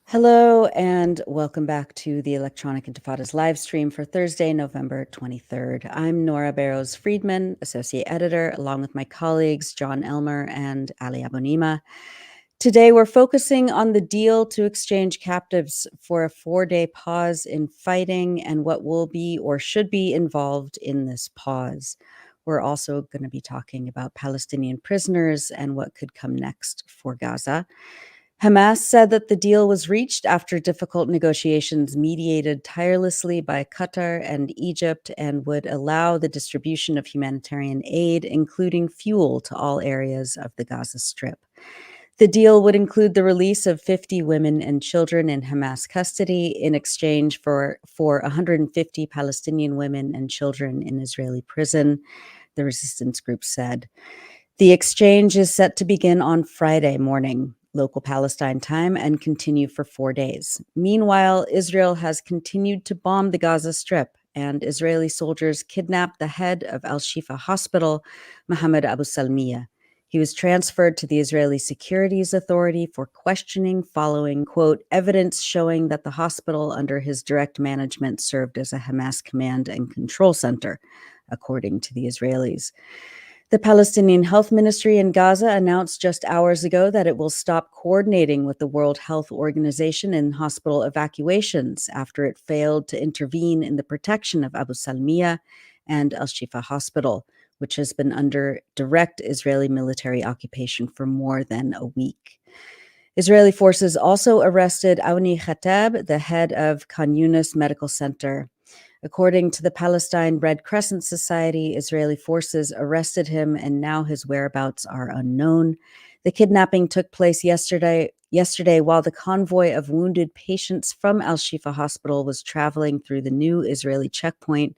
Hello and welcome back to the Electronic Intifada's live stream for Thursday, November 23rd. I'm Nora Barrows-Friedman, Associate Editor, along with my colleagues John Elmer and Ali Abunimah. Today we're focusing on the deal to exchange captives for a 4-day pause in fighting and what will be or should be involved in this pause. We're also going to be talking about Palestinian prisoners and what could come next for Gaza. Hamas said that the deal was reached after difficult negotiations mediated tirelessly by Qatar and Egypt and would allow the distribution of humanitarian aid, including fuel, to all areas of the Gaza Strip. The deal would include the release of 50 women and children in Hamas custody in exchange for 150 Palestinian women and children in Israeli prison, the resistance group said. The exchange is set to begin on Friday morning, local Palestine time, and continue for 4 days. Meanwhile, Israel has continued to bomb the Gaza Strip, and Israeli soldiers kidnapped the head of Al-Shifa Hospital, Ahmed Abuba. He was transferred to the Israeli Securities Authority for questioning following, quote, evidence showing that the hospital under his direct management served as a Hamas command and control center, according to the Israelis. The Palestinian Health Ministry in Gaza announced just hours ago that it will stop coordinating with the World Health Organization in hospital evacuations after it failed to intervene in the protection of Abu Salmiya and Al-Shifa Hospital, which has been under direct Israeli military occupation for more than a week. Israeli forces also arrested Awni Khatib, the head of Khan Yunis Medical Center. According to the Palestine Red Crescent Society, Israeli forces arrested him and now his whereabouts are unknown. The kidnapping took place yesterday while the convoy of wounded patients from Al-Shifa Hospital was traveling through the new Israeli checkpoint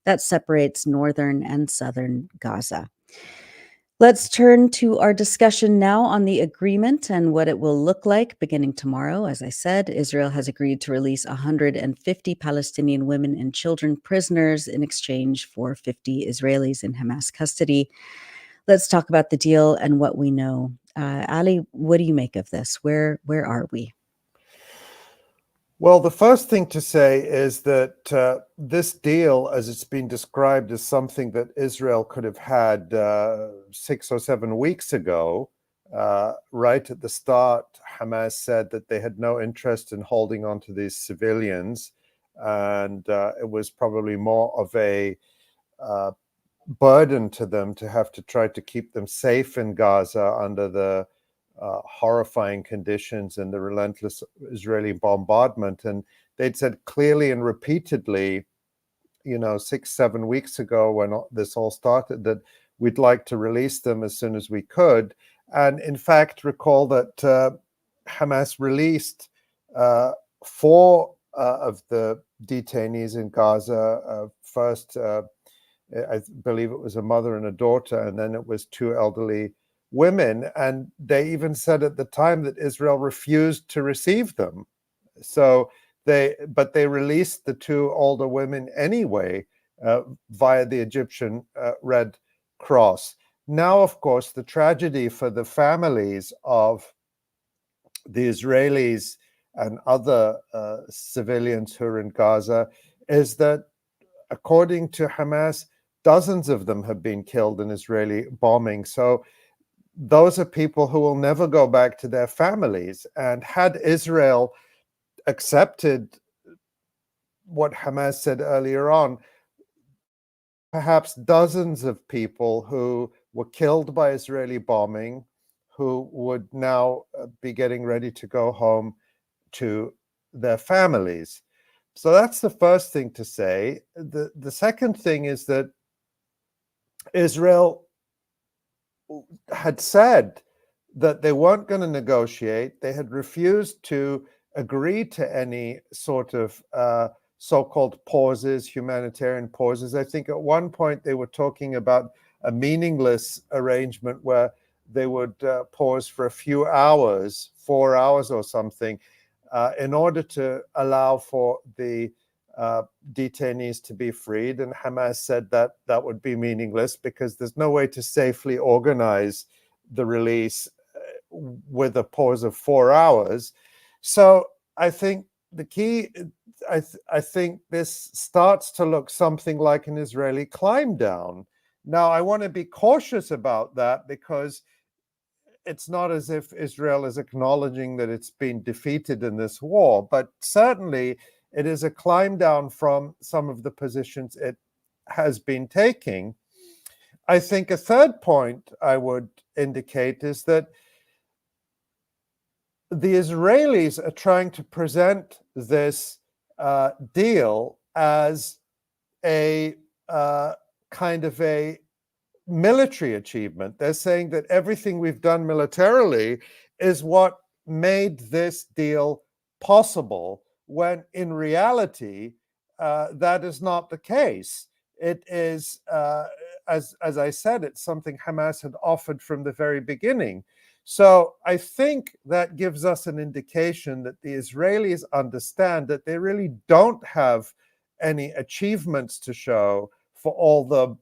that separates northern and southern Gaza. Let's turn to our discussion now on the agreement and what it will look like beginning tomorrow. As I said, Israel has agreed to release 150 Palestinian women and children prisoners in exchange for 50 Israelis in Hamas custody. Let's talk about the deal and what we know. Ali, what do you make of this? Where are we? Well, the first thing to say is that this deal, as it's been described, is something that Israel could have had 6 or 7 weeks ago. Right at the start, Hamas said that they had no interest in holding on to these civilians, and it was probably more of a burden to them to have to try to keep them safe in Gaza under the horrifying conditions and the relentless Israeli bombardment. And they'd said clearly and repeatedly, 6, 7 weeks ago when this all started, that we'd like to release them as soon as we could. And in fact, recall that Hamas released 4 of the detainees in Gaza. First, I believe it was a mother and a daughter, and then it was 2 elderly women, and they even said at the time that Israel refused to receive them. But they released the 2 older women anyway via the Egyptian Red Cross. Now, of course, the tragedy for the families of the Israelis and other civilians who are in Gaza is that, according to Hamas, dozens of them have been killed in Israeli bombing. So those are people who will never go back to their families. And had Israel accepted what Hamas said earlier on, perhaps dozens of people who were killed by Israeli bombing, who would now be getting ready to go home to their families. So that's the first thing to say. The second thing is that Israel had said that they weren't going to negotiate. They had refused to agree to any sort of so-called pauses, humanitarian pauses. I think at one point they were talking about a meaningless arrangement where they would pause for a few hours, 4 hours or something, in order to allow for the detainees to be freed. And Hamas said that that would be meaningless because there's no way to safely organize the release with a pause of 4 hours. So I think the key, I think this starts to look something like an Israeli climb down. Now, I want to be cautious about that because it's not as if Israel is acknowledging that it's been defeated in this war, but certainly it is a climb down from some of the positions it has been taking. I think a third point I would indicate is that the Israelis are trying to present this deal as a kind of a military achievement. They're saying that everything we've done militarily is what made this deal possible, when in reality, that is not the case. It is, as I said, it's something Hamas had offered from the very beginning. So I think that gives us an indication that the Israelis understand that they really don't have any achievements to show for all the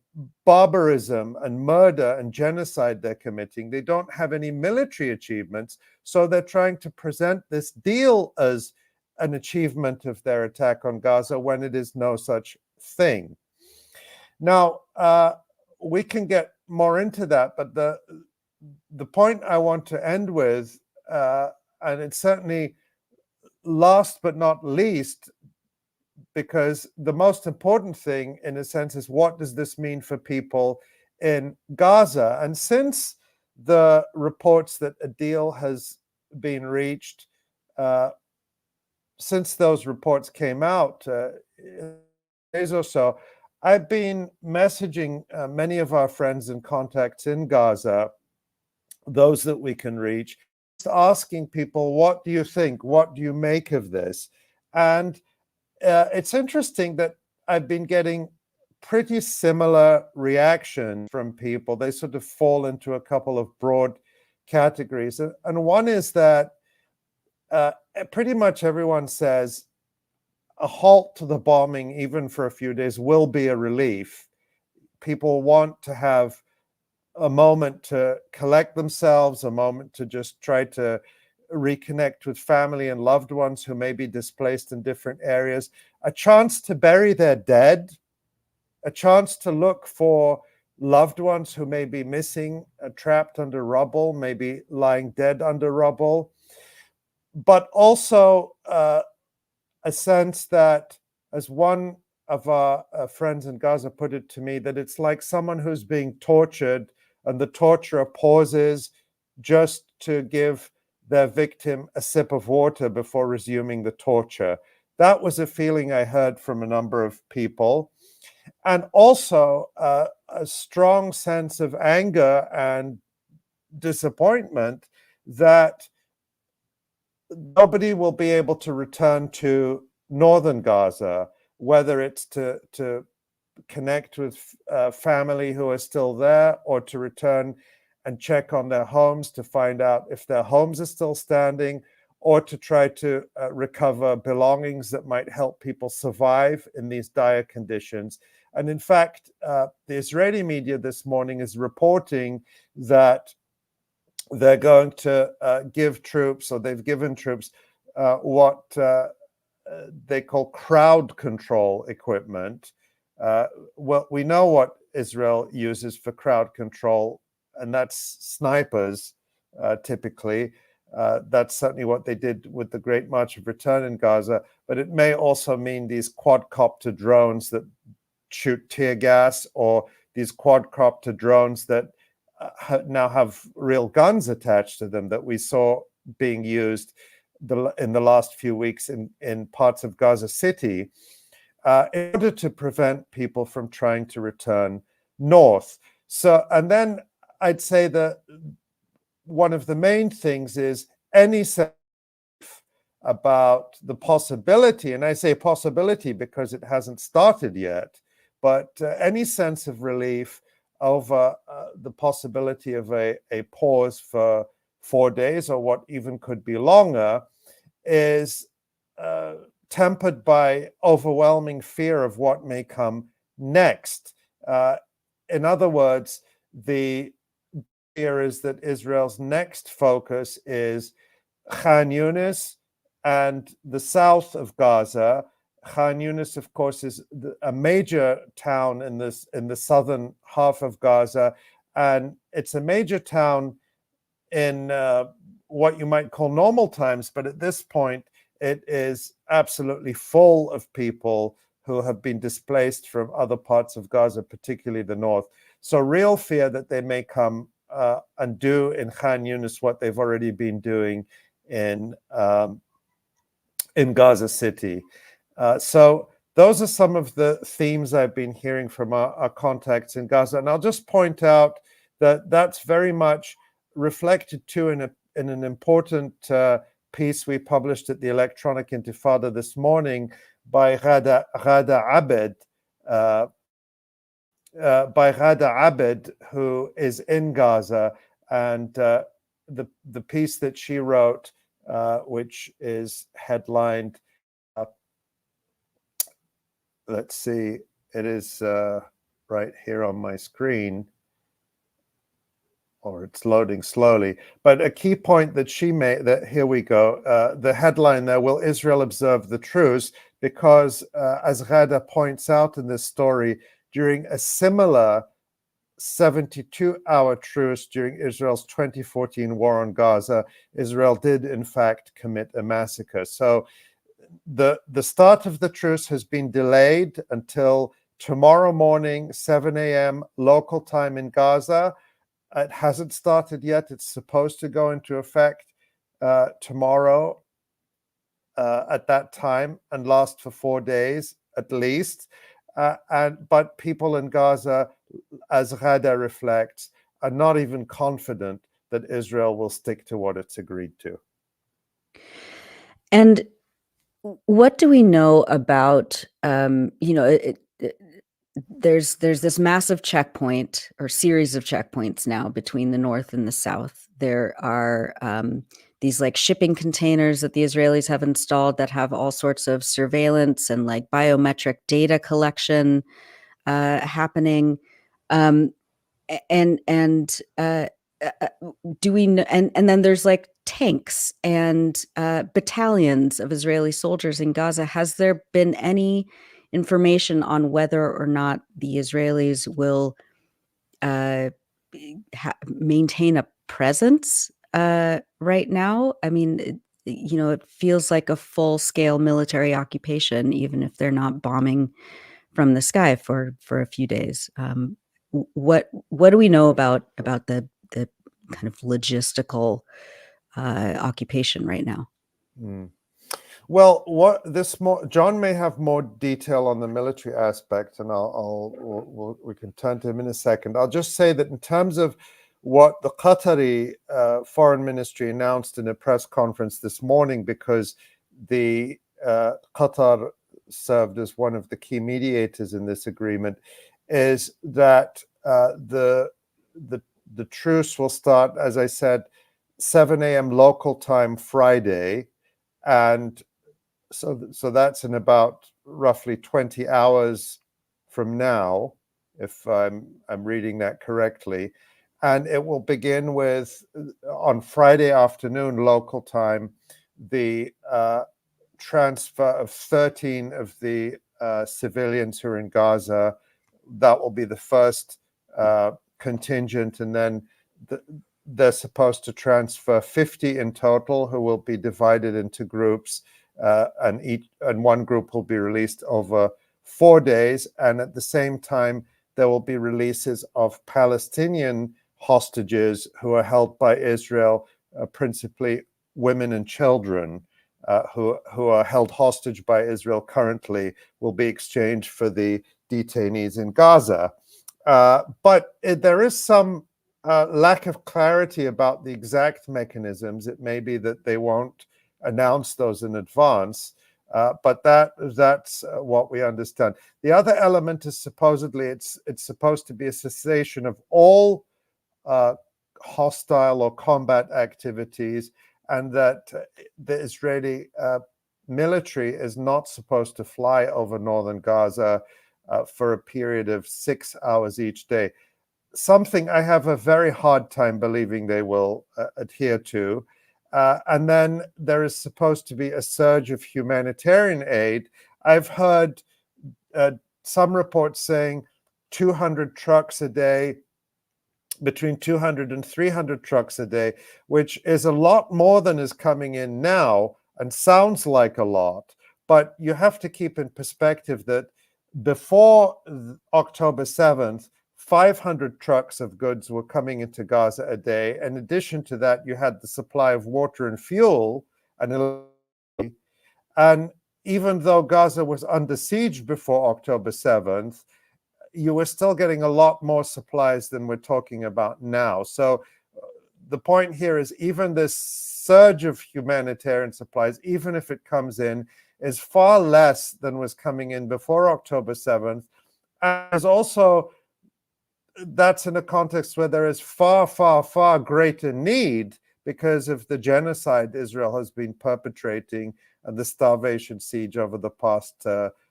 barbarism and murder and genocide they're committing. They don't have any military achievements, so they're trying to present this deal as an achievement of their attack on Gaza when it is no such thing. Now, we can get more into that, but the point I want to end with, and it's certainly last but not least, because the most important thing, in a sense, is what does this mean for people in Gaza? And since the reports that a deal has been reached, since those reports came out days or so, I've been messaging many of our friends and contacts in Gaza, those that we can reach, just asking people, what do you think? What do you make of this? And it's interesting that I've been getting pretty similar reactions from people. They sort of fall into a couple of broad categories. And one is that pretty much everyone says a halt to the bombing, even for a few days, will be a relief. People want to have a moment to collect themselves, a moment to just try to reconnect with family and loved ones who may be displaced in different areas, a chance to bury their dead, a chance to look for loved ones who may be missing, trapped under rubble, maybe lying dead under rubble, but also a sense that, as one of our friends in Gaza put it to me, that it's like someone who's being tortured and the torturer pauses just to give their victim a sip of water before resuming the torture. That was a feeling I heard from a number of people. And also a strong sense of anger and disappointment that nobody will be able to return to northern Gaza, whether it's to connect with family who are still there, or to return and check on their homes to find out if their homes are still standing, or to try to recover belongings that might help people survive in these dire conditions. And in fact, the Israeli media this morning is reporting that they're going to give troops, or they've given troops, what they call crowd control equipment. Well, we know what Israel uses for crowd control, and that's snipers, typically. That's certainly what they did with the Great March of Return in Gaza, but it may also mean these quadcopter drones that shoot tear gas, or these quadcopter drones that now have real guns attached to them that we saw being used in the last few weeks in parts of Gaza City, in order to prevent people from trying to return north. So, and then I'd say that one of the main things is any sense about the possibility, and I say possibility because it hasn't started yet, but any sense of relief over the possibility of a pause for 4 days, or what even could be longer, is tempered by overwhelming fear of what may come next. In other words, the fear is that Israel's next focus is Khan Yunis and the south of Gaza. Khan Yunis, of course, is a major town in the southern half of Gaza, and it's a major town in what you might call normal times, but at this point, it is absolutely full of people who have been displaced from other parts of Gaza, particularly the north. So real fear that they may come and do in Khan Yunis what they've already been doing in Gaza City. So those are some of the themes I've been hearing from our contacts in Gaza. And I'll just point out that that's very much reflected too in an important piece we published at the Electronic Intifada this morning by Ghada Abed, who is in Gaza, and the piece that she wrote, which is headlined, let's see, it is right here on my screen, or it's loading slowly. But a key point that she made, that here we go, the headline there, will Israel observe the truce? Because as Ghada points out in this story, during a similar 72-hour truce during Israel's 2014 war on Gaza, Israel did in fact commit a massacre. So the start of the truce has been delayed until tomorrow morning, 7 a.m. local time in Gaza. It hasn't started yet. It's supposed to go into effect tomorrow at that time and last for 4 days at least. But people in Gaza, as Ghada reflects, are not even confident that Israel will stick to what it's agreed to. And what do we know about, there's this massive checkpoint or series of checkpoints now between the north and the south. There are these like shipping containers that the Israelis have installed that have all sorts of surveillance and like biometric data collection happening. Do we know, and then there's like tanks and battalions of Israeli soldiers in Gaza. Has there been any information on whether or not the Israelis will maintain a presence right now? I mean, it feels like a full-scale military occupation, even if they're not bombing from the sky for a few days. What do we know about the kind of logistical occupation right now? Well, John may have more detail on the military aspect, and we can turn to him in a second. I'll just say that in terms of what the Qatari foreign ministry announced in a press conference this morning, because the Qatar served as one of the key mediators in this agreement, is that the truce will start, as I said, 7 a.m. local time Friday, and so that's in about roughly 20 hours from now, if I'm reading that correctly. And it will begin with, on Friday afternoon local time, the transfer of 13 of the civilians who are in Gaza. That will be the first contingent, and then they're supposed to transfer 50 in total, who will be divided into groups, and one group will be released over 4 days. And at the same time, there will be releases of Palestinian hostages who are held by Israel, principally women and children, who are held hostage by Israel currently, will be exchanged for the detainees in Gaza. But there is some lack of clarity about the exact mechanisms. It may be that they won't announce those in advance, but that's what we understand. The other element is supposedly it's supposed to be a cessation of all hostile or combat activities, and that the Israeli military is not supposed to fly over northern Gaza for a period of 6 hours each day. Something I have a very hard time believing they will adhere to. And then there is supposed to be a surge of humanitarian aid. I've heard some reports saying 200 trucks a day, between 200 and 300 trucks a day, which is a lot more than is coming in now and sounds like a lot. But you have to keep in perspective that before October 7th, 500 trucks of goods were coming into Gaza a day. In addition to that, you had the supply of water and fuel. And even though Gaza was under siege before October 7th, you were still getting a lot more supplies than we're talking about now. So the point here is even this surge of humanitarian supplies, even if it comes in, is far less than was coming in before October 7th. And also, that's in a context where there is far, far, far greater need because of the genocide Israel has been perpetrating and the starvation siege over the past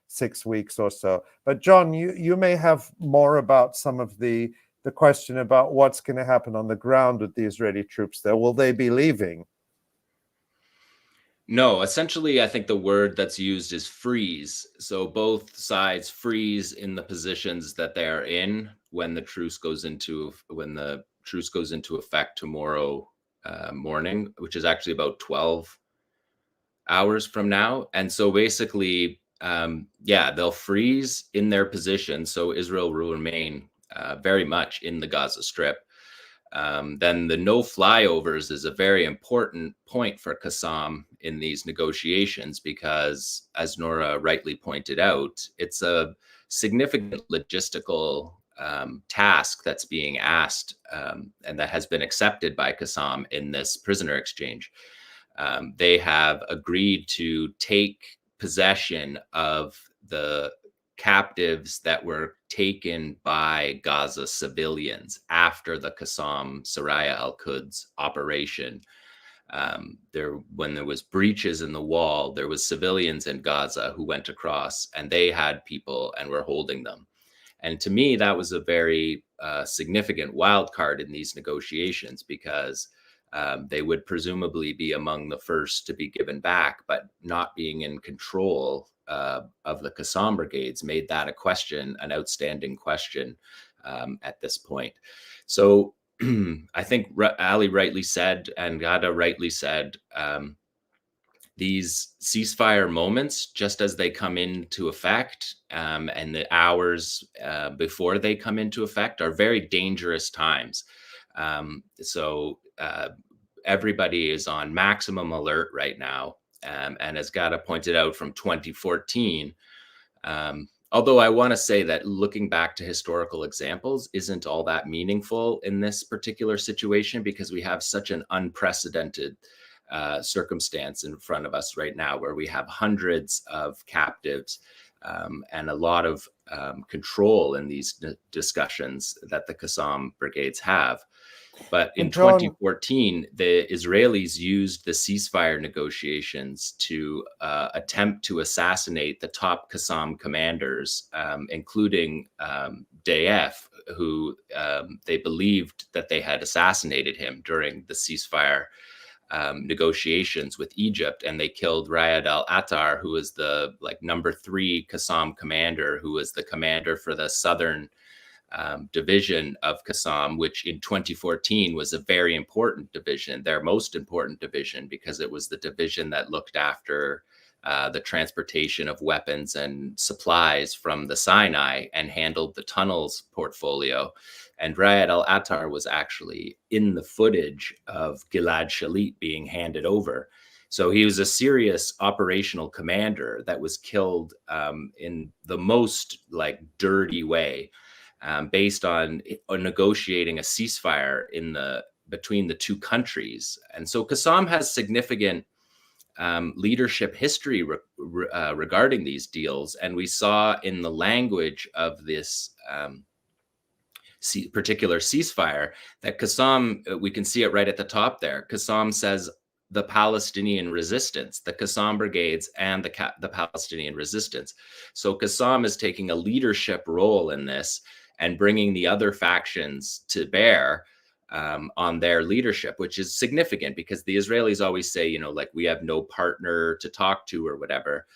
6 weeks or so. But John, you may have more about some of the question about what's going to happen on the ground with the Israeli troops there. Will they be leaving? No, essentially, I think the word that's used is freeze. So both sides freeze in the positions that they are in when the truce goes into effect tomorrow morning, which is actually about 12 hours from now. And so basically, they'll freeze in their position. So Israel will remain very much in the Gaza Strip. Then the no flyovers is a very important point for 𝐤𝐿 in these negotiations because, as Nora rightly pointed out, it's a significant logistical task that's being asked and that has been accepted by 𝐤𝐿 in this prisoner exchange. They have agreed to take possession of the captives that were taken by Gaza civilians after the 𝐤𝐿 Soraya al-Quds operation. When there was breaches in the wall, there was civilians in Gaza who went across and they had people and were holding them. And to me, that was a very significant wild card in these negotiations because they would presumably be among the first to be given back, but not being in control of the 𝐤𝐿 brigades made that an outstanding question at this point. So I think Ali rightly said, and Ghada rightly said, these ceasefire moments, just as they come into effect and the hours before they come into effect, are very dangerous times. So everybody is on maximum alert right now. And as Ghada pointed out from 2014, although I want to say that looking back to historical examples isn't all that meaningful in this particular situation because we have such an unprecedented circumstance in front of us right now where we have hundreds of captives and a lot of control in these discussions that the 𝐤𝐿 brigades have. But in 2014, the Israelis used the ceasefire negotiations to attempt to assassinate the top 𝐤𝐿 commanders, including Deif, who they believed that they had assassinated him during the ceasefire negotiations with Egypt, and they killed Riyad al-Attar, who was the number 3 𝐤𝐿 commander, who was the commander for the southern division of 𝐤𝐿, which in 2014 was a very important division, their most important division, because it was the division that looked after the transportation of weapons and supplies from the Sinai and handled the tunnels portfolio. And Riyad al-Attar was actually in the footage of Gilad Shalit being handed over. So he was a serious operational commander that was killed in the most dirty way. Based on negotiating a ceasefire between the two countries. And so 𝐤𝐿 has significant leadership history regarding these deals. And we saw in the language of this particular ceasefire that 𝐤𝐿, we can see it right at the top there. 𝐤𝐿 says the Palestinian resistance, the 𝐤𝐿 brigades and the Palestinian resistance. So 𝐤𝐿 is taking a leadership role in this and bringing the other factions to bear on their leadership, which is significant because the Israelis always say, you know, like we have no partner to talk to or whatever.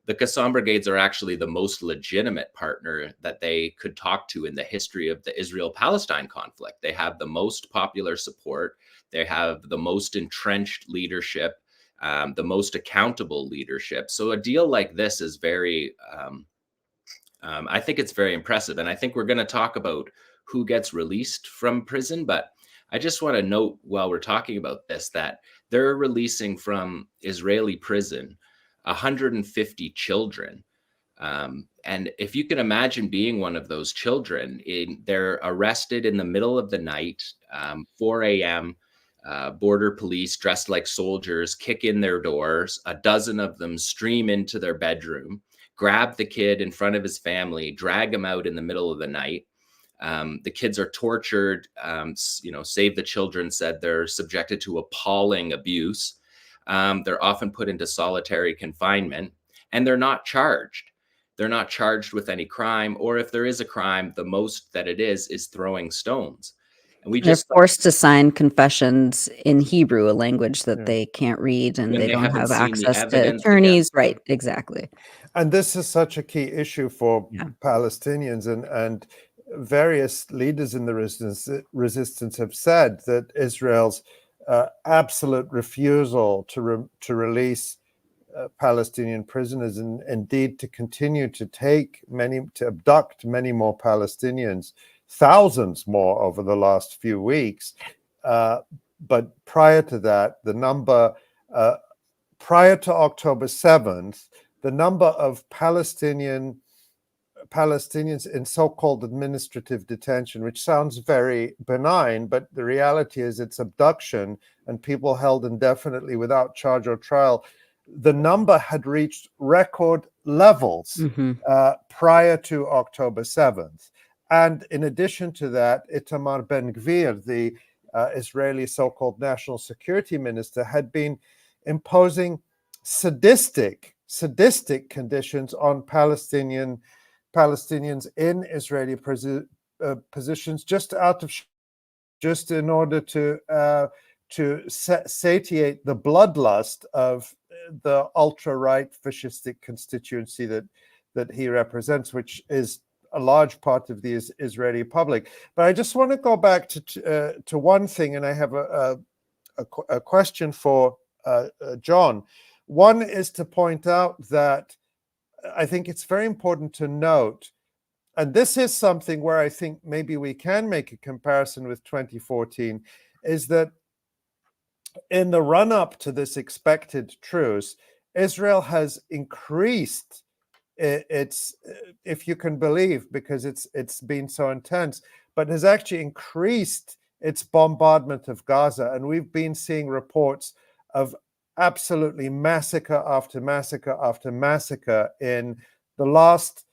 The Qassam brigades are actually the most legitimate partner that they could talk to in the history of the Israel-Palestine conflict. They have the most popular support. They have the most entrenched leadership, the most accountable leadership. So a deal like this is very, I think it's very impressive. And I think we're going to talk about who gets released from prison. But I just want to note while we're talking about this, that they're releasing from Israeli prison 150 children. And if you can imagine being one of those children, they're arrested in the middle of the night, 4 a.m., border police dressed like soldiers kick in their doors. A dozen of them stream into their bedroom, grab the kid in front of his family, drag him out in the middle of the night. The kids are tortured. Save the Children said they're subjected to appalling abuse. They're often put into solitary confinement, and they're not charged. They're not charged with any crime, or if there is a crime, the most that it is throwing stones. And they're forced to sign confessions in Hebrew, a language that they can't read, and they don't have access to attorneys. Right, exactly. And this is such a key issue for Palestinians, and various leaders in the resistance have said that Israel's absolute refusal to release Palestinian prisoners, and indeed to continue to abduct many more Palestinians, thousands more over the last few weeks. But prior to that, the number, prior to October 7th, the number of Palestinians in so-called administrative detention, which sounds very benign, but the reality is it's abduction and people held indefinitely without charge or trial. The number had reached record levels prior to October 7th. And in addition to that, Itamar Ben-Gvir, the Israeli so-called national security minister, had been imposing sadistic conditions on Palestinians in Israeli positions, just in order to satiate the bloodlust of the ultra-right fascistic constituency that he represents, which is a large part of the Israeli public. But I just want to go back to one thing, and I have a question for John. One is to point out that I think it's very important to note, and this is something where I think maybe we can make a comparison with 2014, is that in the run-up to this expected truce, Israel has increased its, if you can believe, because it's been so intense, but has actually increased its bombardment of Gaza. And we've been seeing reports of absolutely massacre after massacre after massacre in the last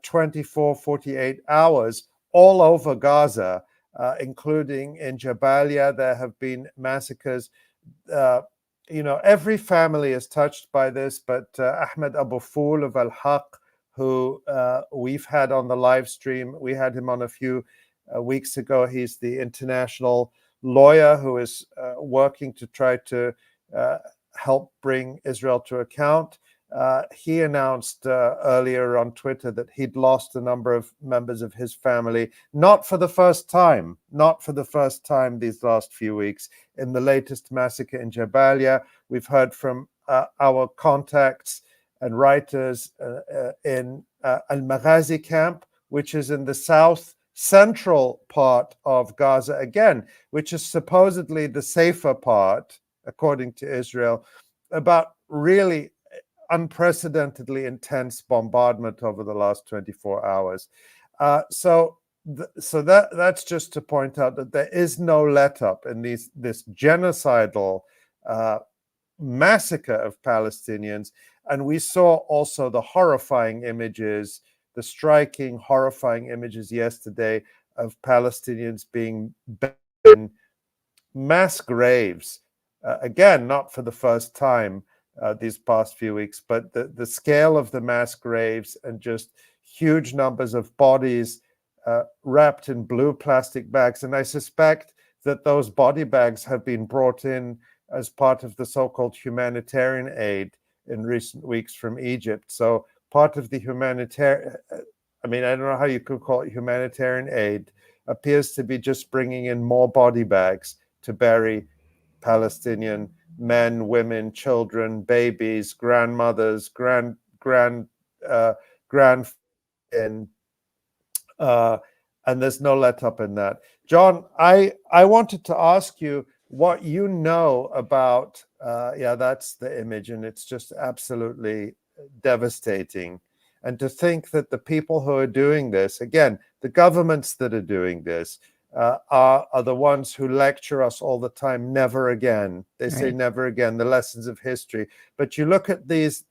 24, 48 hours all over Gaza, including in Jabalia. There have been massacres. Every family is touched by this, but Ahmed Abuba of Al-Haq, who we've had on the live stream, we had him on a few weeks ago. He's the international lawyer who is working to try to help bring Israel to account. He announced earlier on Twitter that he'd lost a number of members of his family, not for the first time these last few weeks. In the latest massacre in Jabalia, we've heard from our contacts and writers in Al-Maghazi camp, which is in the south central part of Gaza again, which is supposedly the safer part, according to Israel, about really unprecedentedly intense bombardment over the last 24 hours. So that's just to point out that there is no let-up in this genocidal massacre of Palestinians. And we saw also the horrifying images, the striking, horrifying images yesterday of Palestinians being buried in mass graves. Again, not for the first time these past few weeks, but the scale of the mass graves and just huge numbers of bodies wrapped in blue plastic bags. And I suspect that those body bags have been brought in as part of the so-called humanitarian aid in recent weeks from Egypt. So part of the humanitarian, I mean, I don't know how you could call it humanitarian aid, appears to be just bringing in more body bags to bury Palestinian men, women, children, babies, grandmothers, and there's no let up in that. John, I wanted to ask you what you know about, that's the image, and it's just absolutely devastating. And to think that the people who are doing this, again, the governments that are doing this, are the ones who lecture us all the time, never again. They say never again, the lessons of history. But you look at this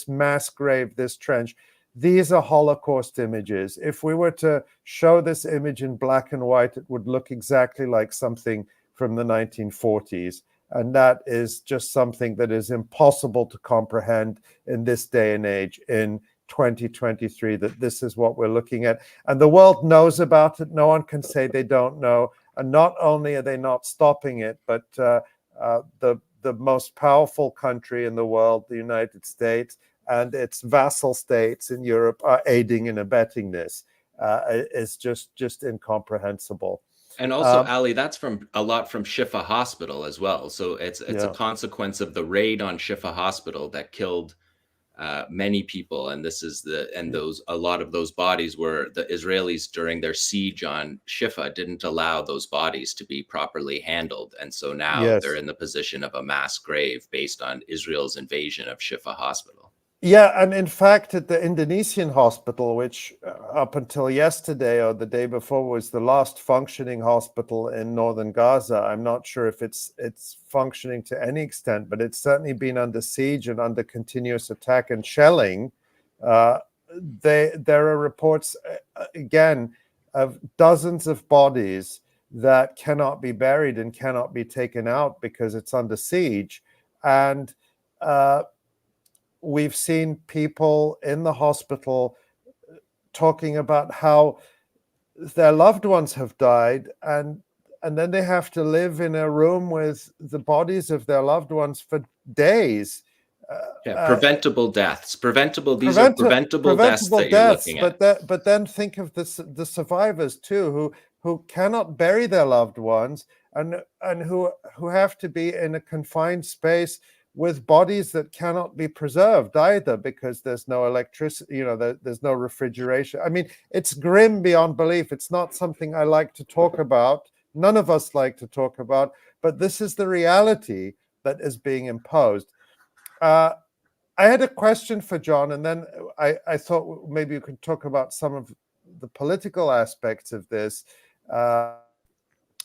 mass grave, this trench, these are Holocaust images. If we were to show this image in black and white, it would look exactly like something from the 1940s. And that is just something that is impossible to comprehend in this day and age, in 2023, that this is what we're looking at. And the world knows about it. No one can say they don't know. And not only are they not stopping it, but the most powerful country in the world, the United States, and its vassal states in Europe are aiding and abetting this. It's just incomprehensible. And also, Ali, that's from a lot from Shifa Hospital as well. So it's a consequence of the raid on Shifa Hospital that killed many people, and a lot of those bodies were the Israelis during their siege on Shifa didn't allow those bodies to be properly handled, and so now they're in the position of a mass grave based on Israel's invasion of Shifa Hospital. Yeah, and in fact, at the Indonesian hospital, which up until yesterday or the day before was the last functioning hospital in northern Gaza, I'm not sure if it's functioning to any extent, but it's certainly been under siege and under continuous attack and shelling. There are reports, again, of dozens of bodies that cannot be buried and cannot be taken out because it's under siege. And we've seen people in the hospital talking about how their loved ones have died, and then they have to live in a room with the bodies of their loved ones for days. Preventable deaths. These are preventable deaths that you're looking at. But then think of the survivors too, who cannot bury their loved ones, and who have to be in a confined space with bodies that cannot be preserved either, because there's no electricity, there's no refrigeration. I mean, it's grim beyond belief. It's not something I like to talk about. None of us like to talk about, but this is the reality that is being imposed. I had a question for John, and then I thought maybe you could talk about some of the political aspects of this.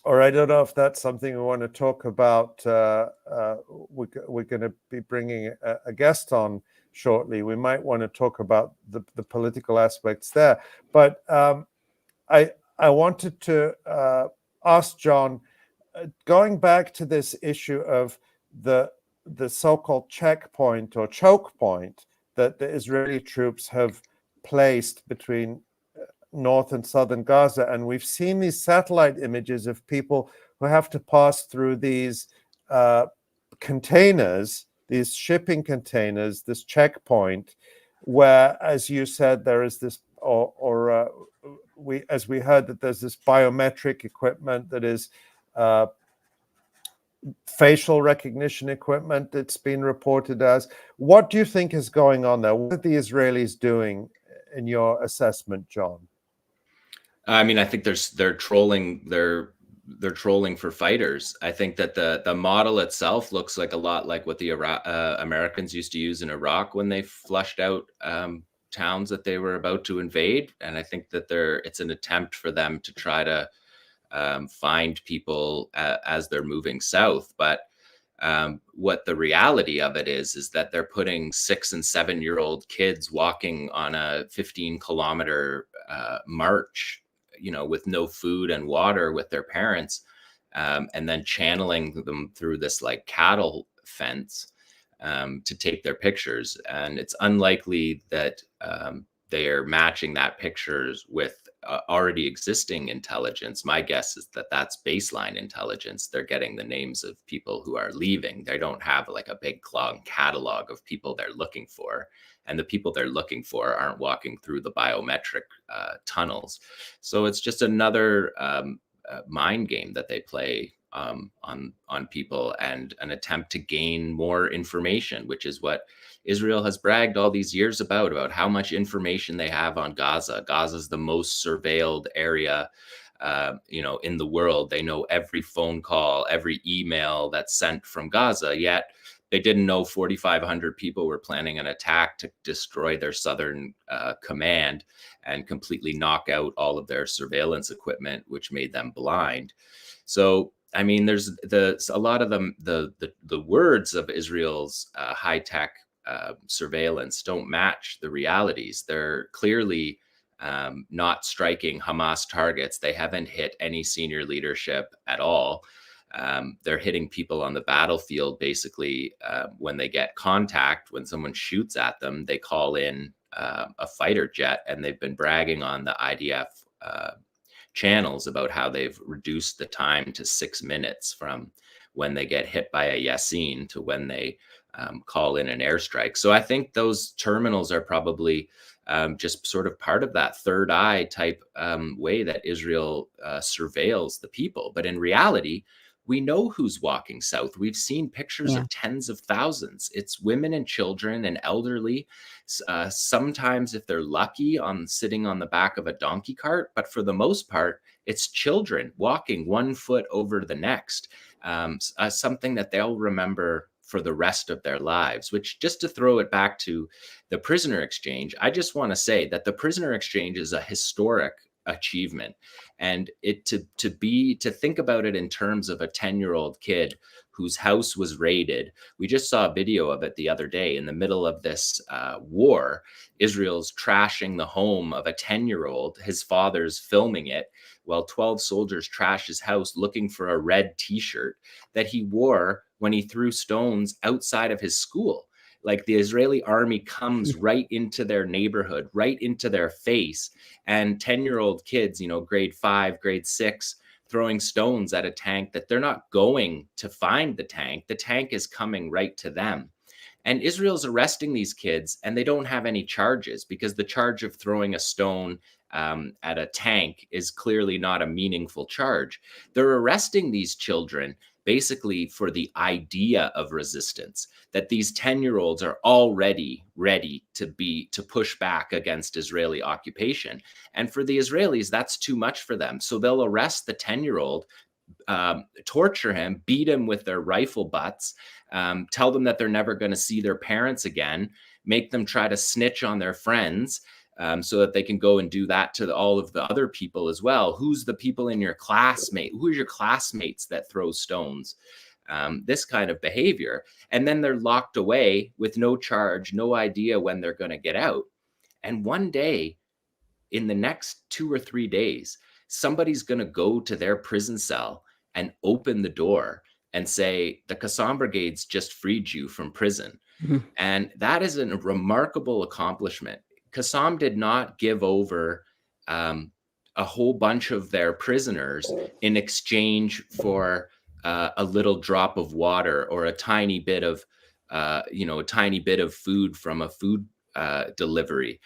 Or I don't know if that's something we want to talk about. We're going to be bringing a guest on shortly. We might want to talk about the political aspects there. But I wanted to ask John, going back to this issue of the so-called checkpoint or choke point that the Israeli troops have placed between North and Southern Gaza. And we've seen these satellite images of people who have to pass through these containers, these shipping containers, this checkpoint, where, as you said, there is this, as we heard, that there's this biometric equipment that is facial recognition equipment, it's been reported as. What do you think is going on there? What are the Israelis doing in your assessment, John? I mean, I think they're trolling. They're trolling for fighters. I think that the model itself looks like a lot like what the Americans used to use in Iraq when they flushed out towns that they were about to invade. And I think that it's an attempt for them to try to find people as they're moving south. But what the reality of it is that they're putting 6 and 7-year-old kids walking on a 15-kilometer march, with no food and water with their parents, and then channeling them through this like cattle fence to take their pictures. And it's unlikely that they are matching that pictures with already existing intelligence. My guess is that that's baseline intelligence. They're getting the names of people who are leaving. They don't have like a big long catalog of people they're looking for. And the people they're looking for aren't walking through the biometric tunnels. So it's just another mind game that they play on people, and an attempt to gain more information, which is what Israel has bragged all these years about how much information they have on Gaza. Gaza is the most surveilled area, in the world. They know every phone call, every email that's sent from Gaza, yet they didn't know 4,500 people were planning an attack to destroy their southern command and completely knock out all of their surveillance equipment, which made them blind. So, I mean, there's a lot of the words of Israel's high-tech surveillance don't match the realities. They're clearly not striking Hamas targets. They haven't hit any senior leadership at all. They're hitting people on the battlefield. Basically, when they get contact, when someone shoots at them, they call in a fighter jet, and they've been bragging on the IDF channels about how they've reduced the time to 6 minutes from when they get hit by a Yasin to when they call in an airstrike. So I think those terminals are probably just sort of part of that third eye type way that Israel surveils the people. But in reality, we know who's walking south. We've seen pictures of tens of thousands. It's women and children and elderly. Sometimes, if they're lucky, sitting on the back of a donkey cart. But for the most part, it's children walking one foot over the next. Something that they'll remember for the rest of their lives. Which, just to throw it back to the prisoner exchange, I just want to say that the prisoner exchange is a historic achievement, and to think about it in terms of a 10-year-old kid whose house was raided. We just saw a video of it the other day. In the middle of this war, Israel's trashing the home of a 10-year-old. His father's filming it while 12 soldiers trash his house looking for a red t-shirt that he wore when he threw stones outside of his school. Like, the Israeli army comes right into their neighborhood, right into their face, and 10-year-old kids, grade 5, grade 6, throwing stones at a tank that they're not going to find the tank. The tank is coming right to them. And Israel's arresting these kids, and they don't have any charges, because the charge of throwing a stone at a tank is clearly not a meaningful charge. They're arresting these children basically for the idea of resistance, that these 10-year-olds are already ready to push back against Israeli occupation. And for the Israelis, that's too much for them. So they'll arrest the 10-year-old, torture him, beat him with their rifle butts, tell them that they're never going to see their parents again, make them try to snitch on their friends, so that they can go and do that to all of the other people as well. Who's the people in your classmate? Who are your classmates that throw stones? This kind of behavior. And then they're locked away with no charge, no idea when they're going to get out. And one day, in the next 2 or 3 days, somebody's going to go to their prison cell and open the door and say, the 𝐶assam Brigades just freed you from prison. Mm-hmm. And that is a remarkable accomplishment. 𝐶assam did not give over a whole bunch of their prisoners in exchange for a little drop of water or a tiny bit of food from a food delivery.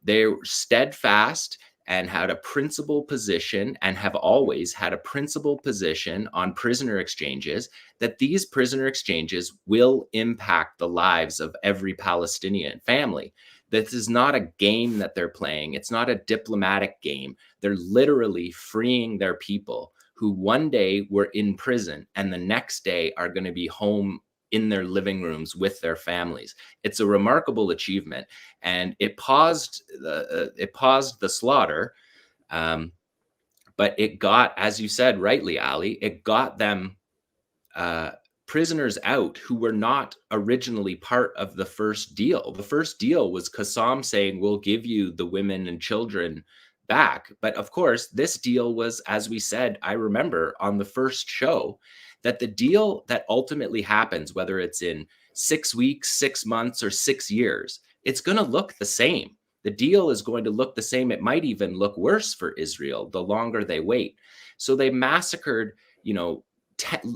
They were steadfast and had a principled position, and have always had a principled position on prisoner exchanges, that these prisoner exchanges will impact the lives of every Palestinian family. This is not a game that they're playing. It's not a diplomatic game. They're literally freeing their people who one day were in prison and the next day are going to be home in their living rooms with their families. It's a remarkable achievement, and it paused the slaughter, but it got, as you said rightly, Ali, it got them prisoners out who were not originally part of the first deal. The first deal was 𝐶assam saying, we'll give you the women and children back. But of course, this deal was, as we said, I remember on the first show, that the deal that ultimately happens, whether it's in 6 weeks, 6 months, or 6 years, it's going to look the same. The deal is going to look the same. It might even look worse for Israel the longer they wait. So they massacred,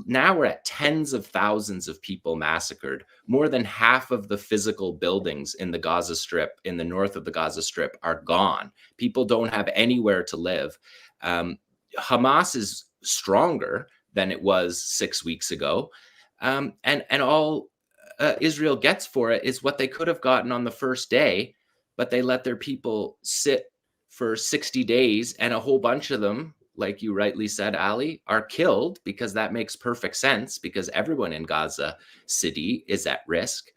now we're at tens of thousands of people massacred. More than half of the physical buildings in the Gaza Strip, in the north of the Gaza Strip, are gone. People don't have anywhere to live. Hamas is stronger than it was 6 weeks ago. And all Israel gets for it is what they could have gotten on the first day, but they let their people sit for 60 days, and a whole bunch of them, like you rightly said, Ali, are killed, because that makes perfect sense, because everyone in Gaza City is at risk.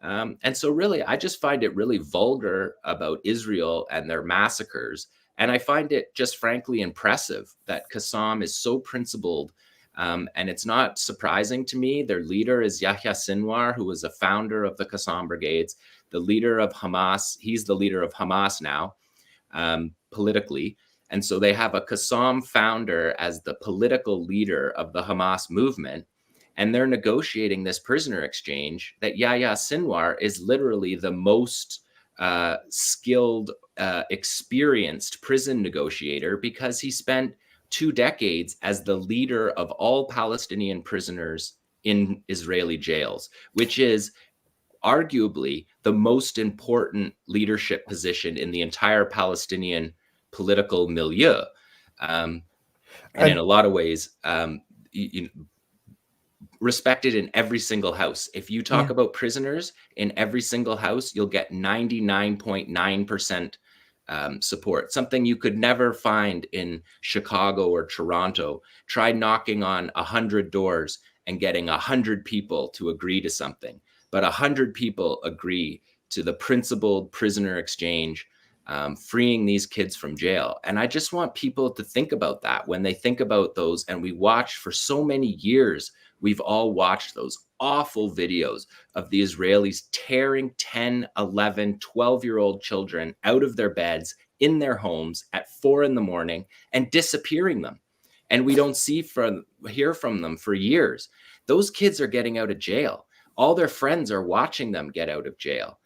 And so really, I just find it really vulgar about Israel and their massacres. And I find it just frankly impressive that 𝐤𝐿 is so principled. And it's not surprising to me. Their leader is Yahya Sinwar, who was a founder of the 𝐤𝐿 Brigades, the leader of Hamas. He's the leader of Hamas now, politically. And so they have a 𝐤𝐿 founder as the political leader of the Hamas movement. And they're negotiating this prisoner exchange that Yahya Sinwar is literally the most skilled, experienced prison negotiator, because he spent 2 decades as the leader of all Palestinian prisoners in Israeli jails, which is arguably the most important leadership position in the entire Palestinian political milieu. And in a lot of ways, respected in every single house. If you talk about prisoners in every single house, you'll get 99.9% support, something you could never find in Chicago or Toronto. Try knocking on 100 doors and getting 100 people to agree to something, but 100 people agree to the principled prisoner exchange, freeing these kids from jail. And I just want people to think about that when they think about those. And we watched for so many years, we've all watched those awful videos of the Israelis tearing 10, 11, 12-year-old children out of their beds in their homes at 4 a.m. and disappearing them. And we don't hear from them for years. Those kids are getting out of jail. All their friends are watching them get out of jail.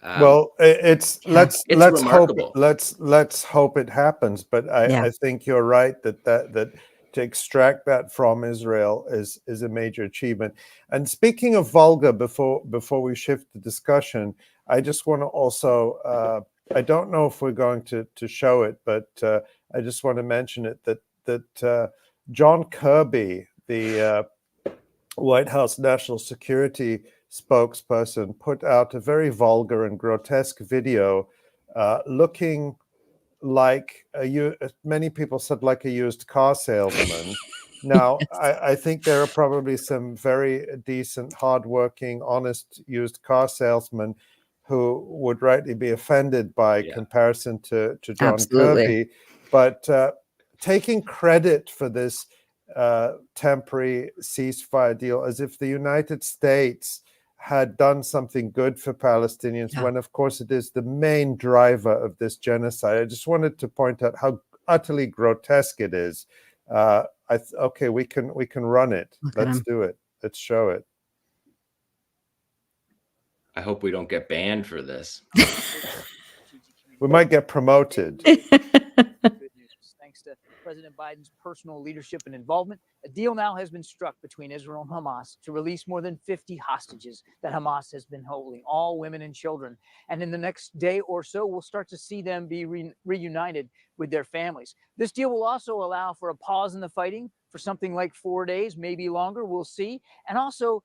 Well, let's remarkable. Let's hope it happens. But I think you're right that to extract that from Israel is a major achievement. And speaking of vulgar, before we shift the discussion, I just want to also I don't know if we're going to show it, but I just want to mention it that John Kirby, the White House National Security spokesperson, put out a very vulgar and grotesque video looking like many people said, like a used car salesman. Now, I think there are probably some very decent, hardworking, honest used car salesmen who would rightly be offended by comparison to John Kirby. But taking credit for this temporary ceasefire deal as if the United States had done something good for Palestinians, when of course it is the main driver of this genocide. I just wanted to point out how utterly grotesque it is. Okay, we can run it. Let's do it. Let's show it. I hope we don't get banned for this. We might get promoted. Thanks to President Biden's personal leadership and involvement, a deal now has been struck between Israel and Hamas to release more than 50 hostages that Hamas has been holding, all women and children. And in the next day or so, we'll start to see them be reunited with their families. This deal will also allow for a pause in the fighting for something like 4 days, maybe longer, we'll see. And also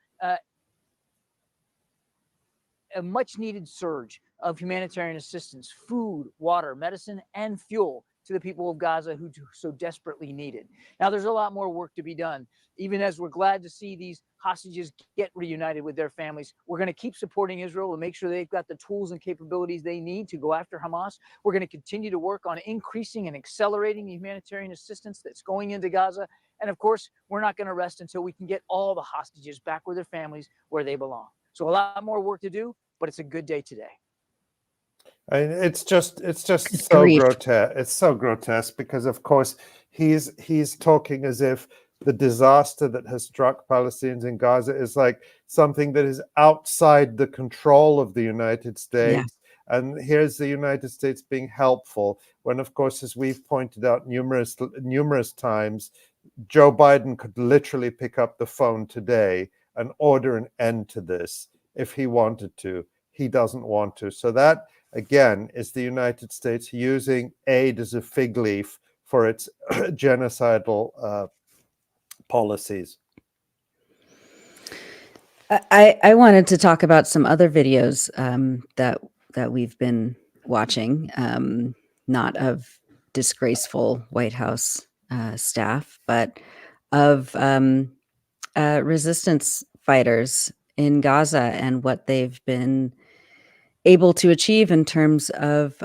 a much needed surge of humanitarian assistance, food, water, medicine, and fuel to the people of Gaza who so desperately need it. Now, there's a lot more work to be done. Even as we're glad to see these hostages get reunited with their families, we're going to keep supporting Israel to make sure they've got the tools and capabilities they need to go after Hamas. We're going to continue to work on increasing and accelerating the humanitarian assistance that's going into Gaza. And of course, we're not going to rest until we can get all the hostages back with their families where they belong. So a lot more work to do, but it's a good day today. I mean, it's just so grotesque. It's so grotesque because, of course, he's talking as if the disaster that has struck Palestinians in Gaza is like something that is outside the control of the United States, And here's the United States being helpful when, of course, as we've pointed out numerous times, Joe Biden could literally pick up the phone today and order an end to this if he wanted to. He doesn't want to. So that, again, is the United States using aid as a fig leaf for its genocidal policies. I wanted to talk about some other videos that we've been watching, not of disgraceful White House staff, but of resistance fighters in Gaza and what they've been able to achieve in terms of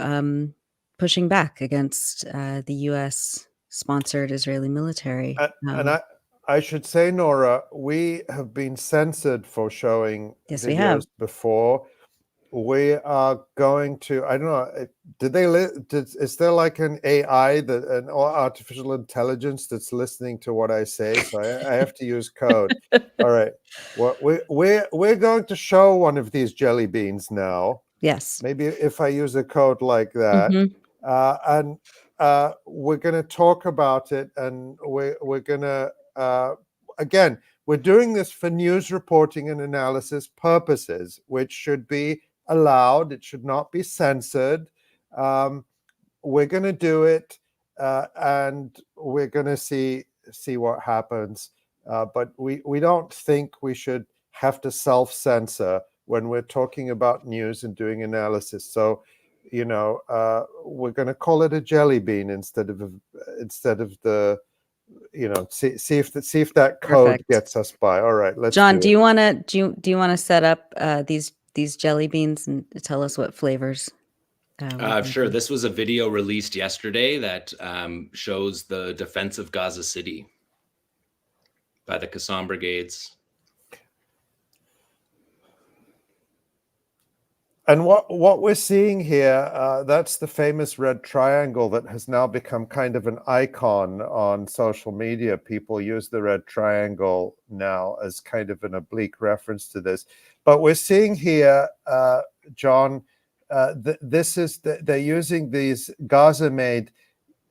pushing back against the U.S.-sponsored Israeli military. And I should say, Nora, we have been censored for showing Yes, videos we have. before. We are going to, I don't know, is there like an AI, an artificial intelligence that's listening to what I say? So I have to use code. All right. Well, we're going to show one of these jelly beans now. Yes. Maybe if I use a code like that. And we're going to talk about it, and we're going to, again, we're doing this for news reporting and analysis purposes, which should be allowed. It should not be censored. We're going to do it, and we're going to see what happens. But we don't think we should have to self-censor when we're talking about news and doing analysis. So, you know, we're going to call it a jelly bean instead of the, you know, see if that code Perfect. gets us by. All right, let's. John, do you want to set up these jelly beans and tell us what flavors? Sure. This was a video released yesterday that shows the defense of Gaza City by the Qassam brigades. And what we're seeing here, that's the famous red triangle that has now become kind of an icon on social media. People use the red triangle now as kind of an oblique reference to this. But we're seeing here, John, they're using these Gaza-made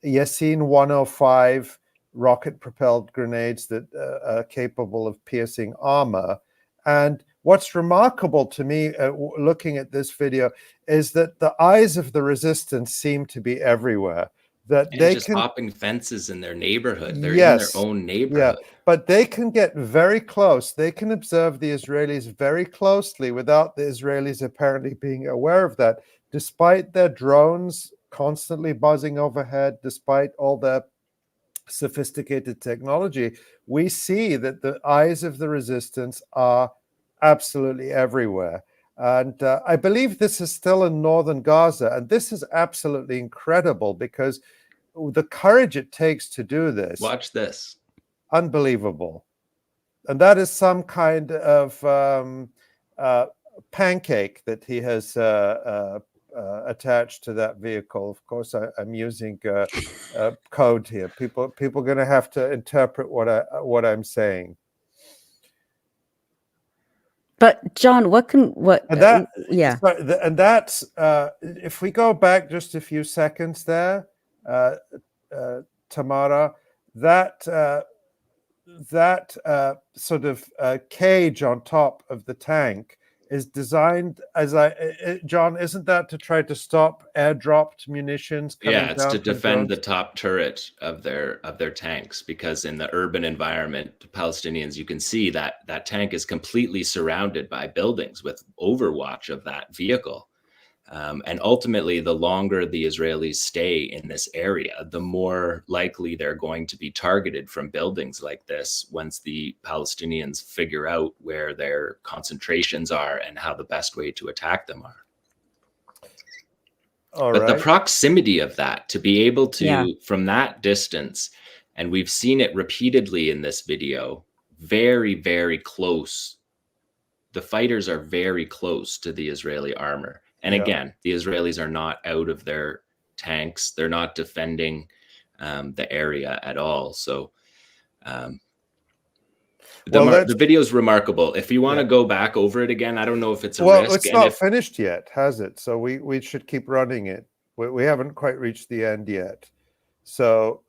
Yasin 105 rocket-propelled grenades that are capable of piercing armor. And what's remarkable to me, looking at this video, is that the eyes of the resistance seem to be everywhere. That and they just can hopping fences in their neighborhood. They're Yes. in their own neighborhood. Yeah, but they can get very close. They can observe the Israelis very closely without the Israelis apparently being aware of that, despite their drones constantly buzzing overhead, despite all their sophisticated technology. We see that the eyes of the resistance are absolutely everywhere. And I believe this is still in northern Gaza. And this is absolutely incredible because the courage it takes to do this. Watch this. Unbelievable. And that is some kind of pancake that he has attached to that vehicle. Of course, I'm using code here. People are going to have to interpret what I'm saying. But John, yeah. And that's if we go back just a few seconds there, Tamara, that sort of cage on top of the tank is designed as John, isn't that to try to stop airdropped munitions coming down? Yeah, it's to defend the top turret of their tanks, because in the urban environment, Palestinians, you can see that that tank is completely surrounded by buildings with overwatch of that vehicle. And ultimately, the longer the Israelis stay in this area, the more likely they're going to be targeted from buildings like this once the Palestinians figure out where their concentrations are and how the best way to attack them are. But the proximity of that, to be able to, from that distance, and we've seen it repeatedly in this video, very, very close. The fighters are very close to the Israeli armor. And again, the Israelis are not out of their tanks. They're not defending the area at all. So The video is remarkable. If you want to go back over it again, I don't know if it's a risk. It's not finished yet, has it? So we should keep running it. We haven't quite reached the end yet. So,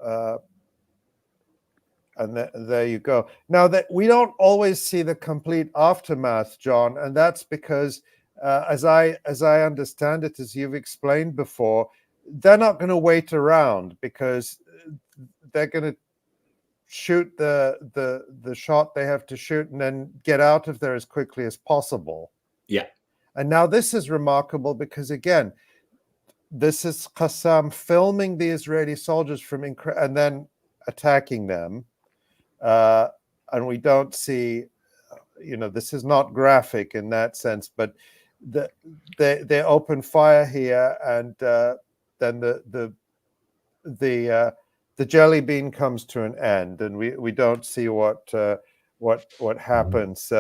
and there you go. Now that we don't always see the complete aftermath, John, and that's because, as I understand it, as you've explained before, they're not going to wait around because they're going to shoot the shot they have to shoot and then get out of there as quickly as possible. Yeah. And now this is remarkable because, again, this is Qassam filming the Israeli soldiers and then attacking them. And we don't see, this is not graphic in that sense, but they open fire here, and then the jelly bean comes to an end, and we don't see what happens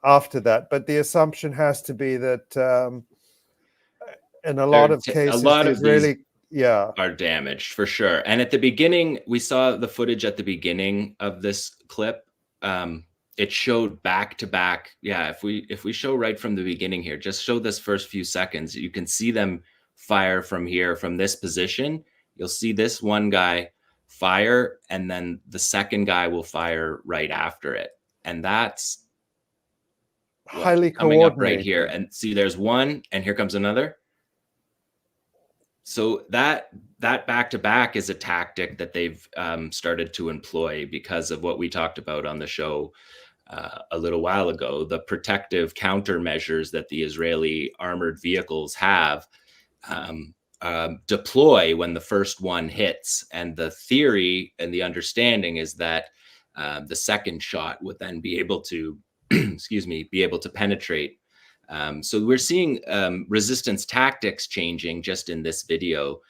after that. But the assumption has to be that in a lot of cases, these are damaged for sure. And at the beginning, we saw the footage at the beginning of this clip. It showed back to back. Yeah, if we show right from the beginning here, just show this first few seconds, you can see them fire from here, from this position. You'll see this one guy fire, and then the second guy will fire right after it. And that's highly coming up coordinated right here. And see, there's one, and here comes another. So that back to back is a tactic that they've started to employ because of what we talked about on the show a little while ago, the protective countermeasures that the Israeli armored vehicles have. Deploy when the first one hits, and the theory and the understanding is that the second shot would then be able to be able to penetrate. So we're seeing resistance tactics changing just in this video,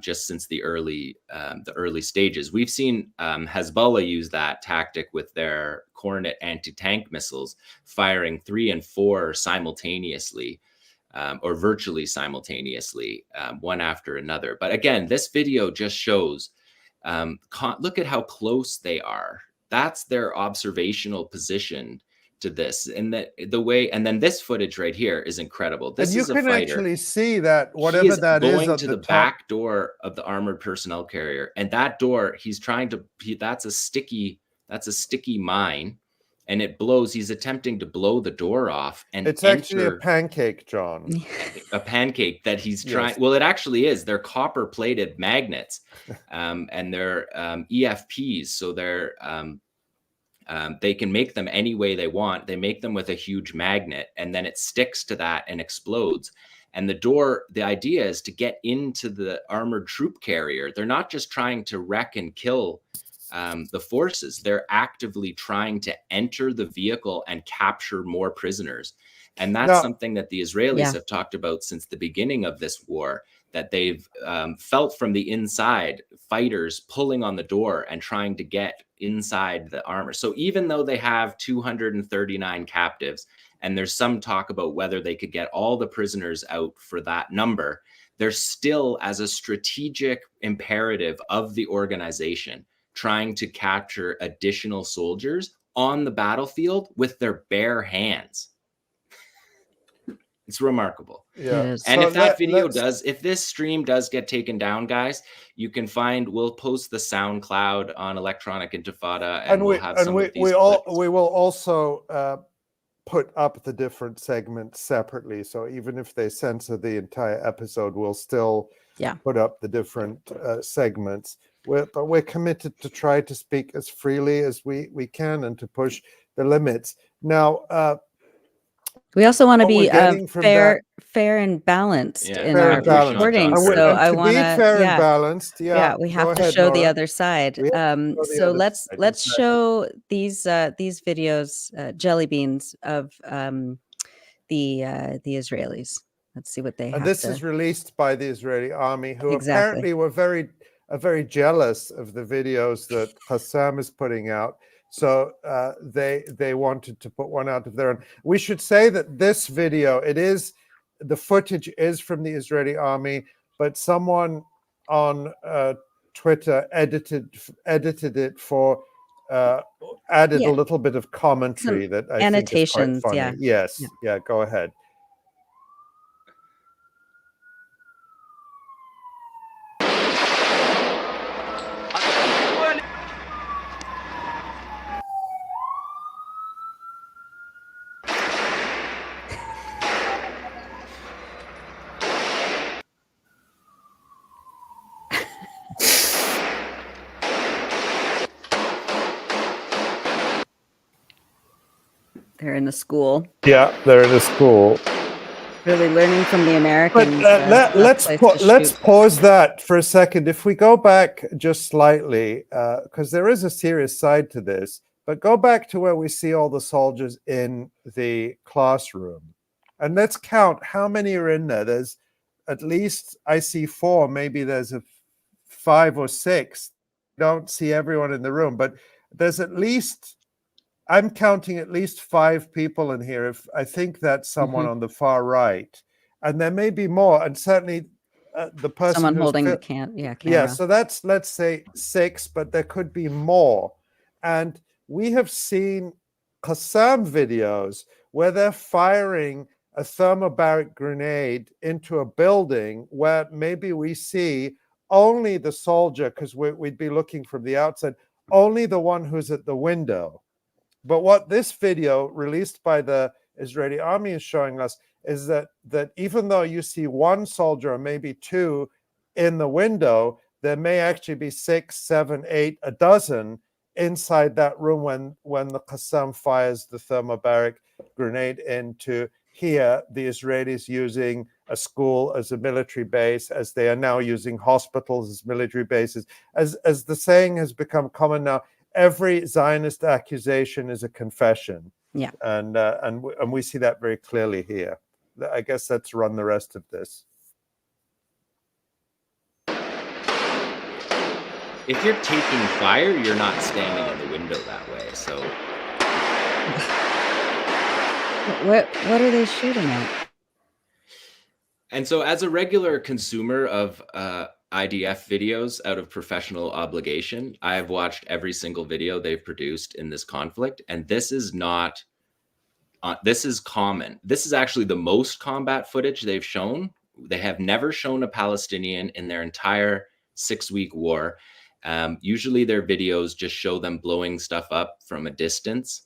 just since the early stages. We've seen Hezbollah use that tactic with their Kornet anti-tank missiles, firing 3 and 4 simultaneously. Or virtually simultaneously, one after another. But again, this video just shows, look at how close they are. That's their observational position to this. And the way, and then this footage right here is incredible. This is a fighter. You can actually see that whatever that is going to the back door of the armored personnel carrier. And that door, that's a sticky mine. And it blows. He's attempting to blow the door off, and it's actually a pancake, John. A pancake that he's trying. Well, it actually is. They're copper-plated magnets, and they're EFPs. So they're they can make them any way they want. They make them with a huge magnet, and then it sticks to that and explodes. And the door. The idea is to get into the armored troop carrier. They're not just trying to wreck and kill the forces. They're actively trying to enter the vehicle and capture more prisoners. And that's something that the Israelis have talked about since the beginning of this war, that they've felt from the inside, fighters pulling on the door and trying to get inside the armor. So even though they have 239 captives, and there's some talk about whether they could get all the prisoners out for that number, they're still, as a strategic imperative of the organization, trying to capture additional soldiers on the battlefield with their bare hands. It's remarkable. Yeah. And so if this stream does get taken down, guys, you can we'll post the SoundCloud on Electronic Intifada, and we'll have some of these clips. We will also put up the different segments separately. So even if they censor the entire episode, we'll still put up the different segments. But we're committed to try to speak as freely as we can and to push the limits. Now, we also want to be fair and balanced in our reporting. So I want to be fair and balanced. Yeah, we have to show the other side. So let's show these videos, jelly beans of the Israelis. Let's see what they have. And this is released by the Israeli army, who apparently were very jealous of the videos that Qassam is putting out. So they wanted to put one out of their own. We should say that this video, the footage is from the Israeli army, but someone on Twitter edited it for added Yeah. a little bit of commentary that I think is quite Annotations, funny. yeah. Yes, Yeah. yeah, go ahead. They're in a school, Yeah, they're in a school. really learning from the But Americans. let's place to let's shoot. pause that for a second. If we go back just slightly, because there is a serious side to this, but go back to where we see all the soldiers in the classroom, and let's count how many are in there. There's at least, I see 4, maybe there's a 5 or 6. Don't see everyone in the room, but there's at least, I'm counting at least 5 people in here. If I think that's someone on the far right, and there may be more, and certainly the person Someone who's holding the yeah. camera. So that's, let's say 6, but there could be more. And we have seen Qassam videos where they're firing a thermobaric grenade into a building where maybe we see only the soldier, because we'd be looking from the outside, only the one who's at the window. But what this video released by the Israeli army is showing us is that even though you see 1 soldier or maybe 2 in the window, there may actually be 6, 7, 8, a dozen inside that room when the Qassam fires the thermobaric grenade into here, the Israelis using a school as a military base, as they are now using hospitals as military bases. As the saying has become common now, every Zionist accusation is a confession. Yeah. And we see that very clearly here. I guess let's run the rest of this. If you're taking fire, you're not standing in the window that way. So What are they shooting at? And so as a regular consumer of IDF videos out of professional obligation, I've watched every single video they've produced in this conflict. And this is not, this is common. This is actually the most combat footage they've shown. They have never shown a Palestinian in their entire 6-week war. Usually their videos just show them blowing stuff up from a distance.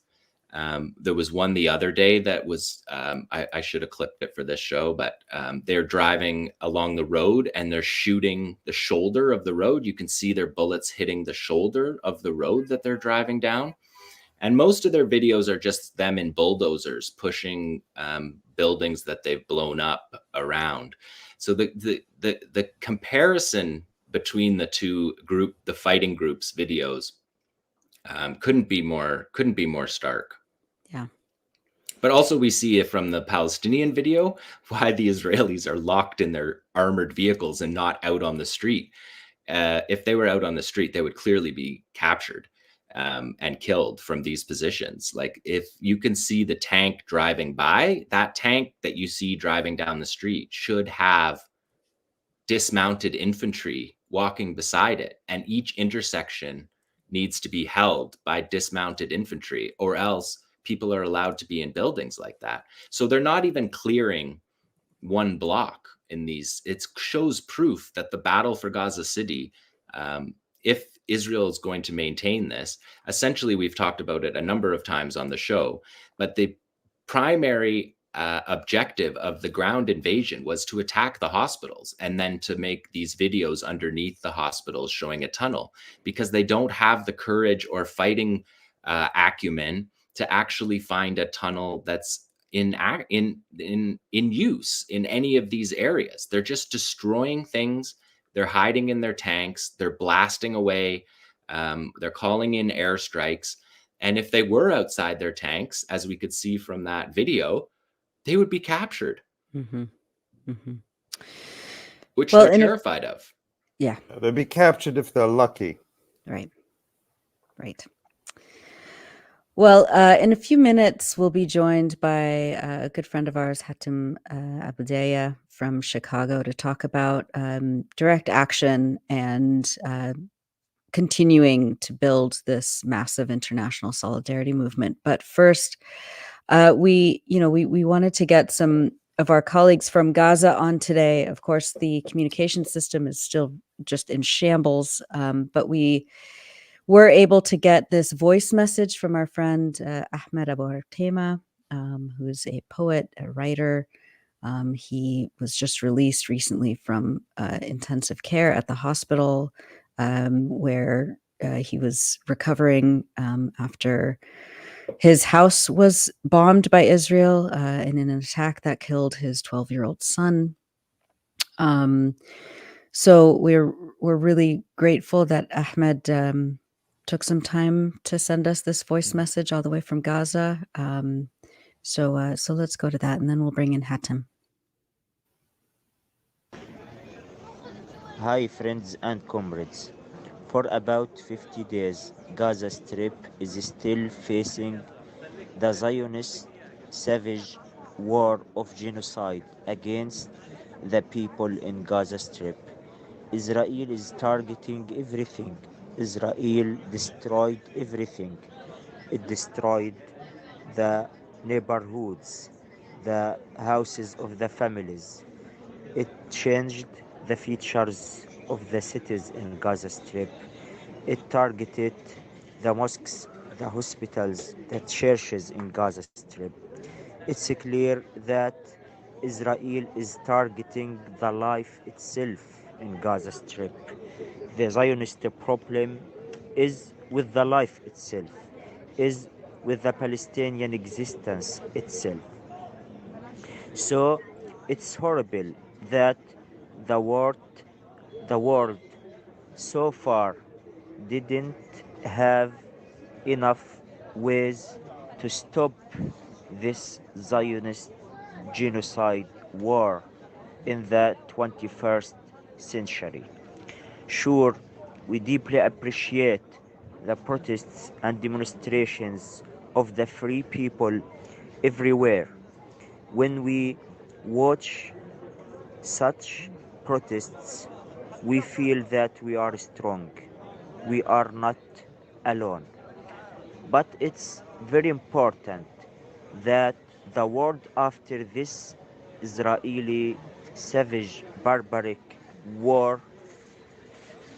There was one the other day that was, I should have clipped it for this show, but they're driving along the road and they're shooting the shoulder of the road. You can see their bullets hitting the shoulder of the road that they're driving down. And most of their videos are just them in bulldozers pushing buildings that they've blown up around. So the comparison between the the fighting groups videos couldn't be more stark. Yeah. But also we see it from the Palestinian video, why the Israelis are locked in their armored vehicles and not out on the street. If they were out on the street, they would clearly be captured and killed from these positions. Like if you can see the tank driving by, that tank that you see driving down the street should have dismounted infantry walking beside it. And each intersection needs to be held by dismounted infantry, or else people are allowed to be in buildings like that. So they're not even clearing one block in these. It shows proof that the battle for Gaza City, if Israel is going to maintain this, essentially we've talked about it a number of times on the show, but the primary objective of the ground invasion was to attack the hospitals and then to make these videos underneath the hospitals showing a tunnel, because they don't have the courage or fighting acumen to actually find a tunnel that's in use in any of these areas. They're just destroying things. They're hiding in their tanks. They're blasting away. They're calling in airstrikes. And if they were outside their tanks, as we could see from that video, they would be captured, which they're terrified of. Yeah. They'd be captured if they're lucky. Right. Well, in a few minutes, we'll be joined by a good friend of ours, 𝐓𝐡𝐞 𝐄𝐥𝐞𝐜 from Chicago, to talk about direct action and continuing to build this massive international solidarity movement. But first, we wanted to get some of our colleagues from Gaza on today. Of course, the communication system is still just in shambles, but we were able to get this voice message from our friend Ahmed Abuba, who is a poet, a writer. He was just released recently from intensive care at the hospital, where he was recovering after his house was bombed by Israel in an attack that killed his 12-year-old son. So we're really grateful that Ahmed took some time to send us this voice message all the way from Gaza. So let's go to that, and then we'll bring in Hatem. Hi, friends and comrades. For about 50 days, Gaza Strip is still facing the Zionist savage war of genocide against the people in Gaza Strip. Israel is targeting everything. Israel destroyed everything. It destroyed the neighborhoods, the houses of the families. It changed the features of the cities in Gaza Strip. It targeted the mosques, the hospitals, the churches in Gaza Strip. It's clear that Israel is targeting the life itself in Gaza Strip. The Zionist problem is with the life itself, is with the Palestinian existence itself. So it's horrible that the world so far didn't have enough ways to stop this Zionist genocide war in the 21st century. Sure, we deeply appreciate the protests and demonstrations of the free people everywhere. When we watch such protests, we feel that we are strong. We are not alone. But it's very important that the world after this Israeli savage barbaric war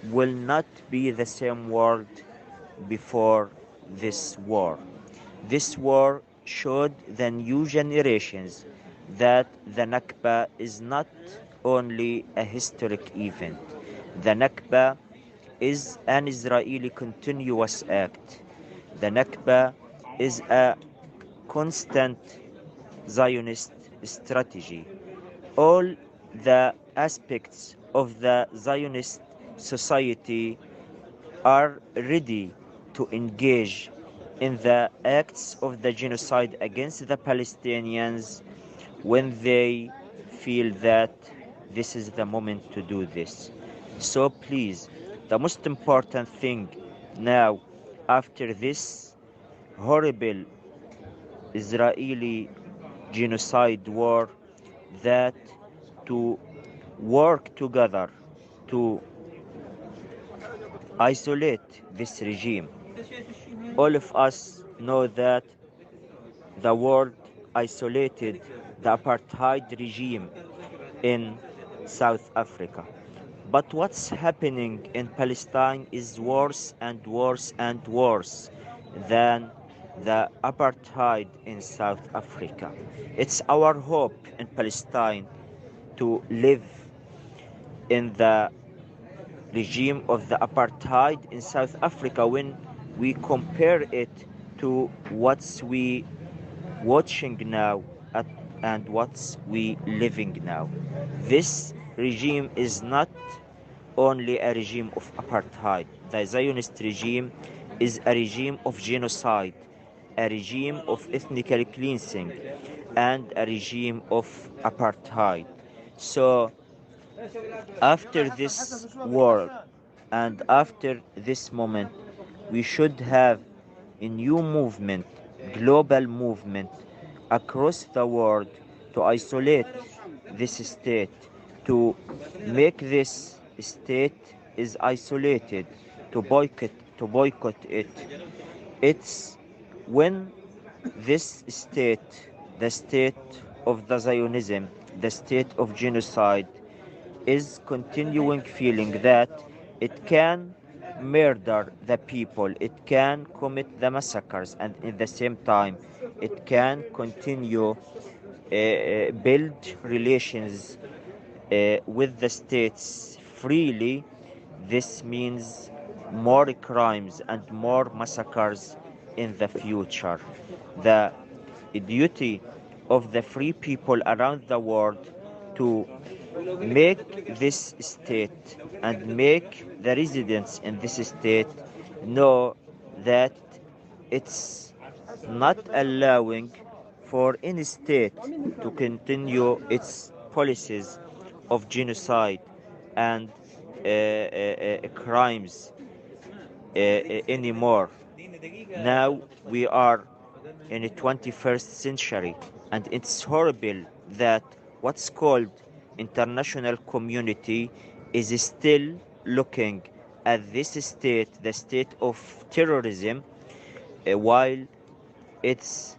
will not be the same world before this war. This war showed the new generations that the Nakba is not only a historic event. The Nakba is an Israeli continuous act. The Nakba is a constant Zionist strategy. All the aspects of the Zionist society are ready to engage in the acts of the genocide against the Palestinians when they feel that this is the moment to do this. So please, the most important thing now, after this horrible Israeli genocide war, that to work together to isolate this regime. All of us know that the world isolated the apartheid regime in South Africa. But what's happening in Palestine is worse and worse and worse than the apartheid in South Africa. It's our hope in Palestine to live in the regime of the apartheid in South Africa when we compare it to what's we watching now and what's we living now. This regime is not only a regime of apartheid. The Zionist regime is a regime of genocide, a regime of ethnic cleansing, and a regime of apartheid. So after this war and after this moment, we should have a new movement, global movement across the world to isolate this state, to make this state is isolated, boycott it. It's when this state, the state of the Zionism, the state of genocide, is continuing feeling that it can murder the people, it can commit the massacres, and in the same time, it can continue build relations with the states freely. This means more crimes and more massacres in the future. The duty of the free people around the world to make this state and make the residents in this state know that it's not allowing for any state to continue its policies of genocide and crimes anymore. Now we are in the 21st century, and it's horrible that what's called international community is still looking at this state, the state of terrorism, while it's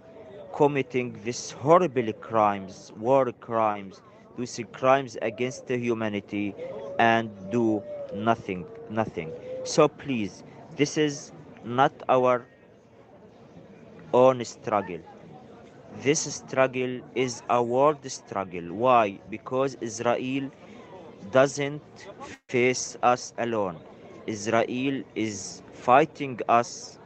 committing these horrible crimes, war crimes, these crimes against the humanity, and do nothing. So please, this is not our own struggle. This struggle is a world struggle. Why? Because Israel doesn't face us alone. Israel is fighting us,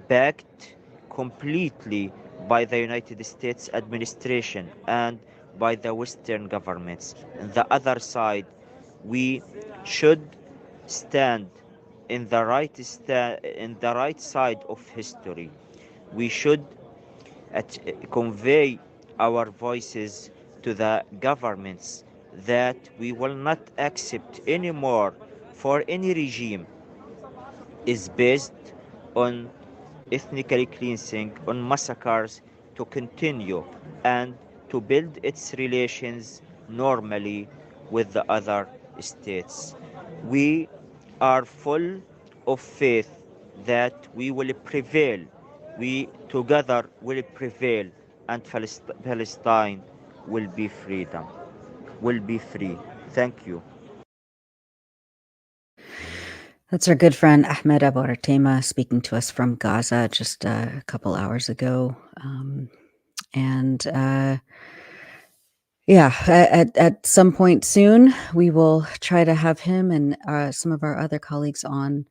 backed completely by the United States administration and by the Western governments. On the other side, we should stand in the right side of history. We should convey our voices to the governments that we will not accept anymore for any regime is based on ethnically cleansing, on massacres to continue and to build its relations normally with the other states. We are full of faith that we will prevail. We together will prevail, and Palestine will be free. Thank you. That's our good friend Ahmed Abuba speaking to us from Gaza just a couple hours ago. At some point soon, we will try to have him and some of our other colleagues on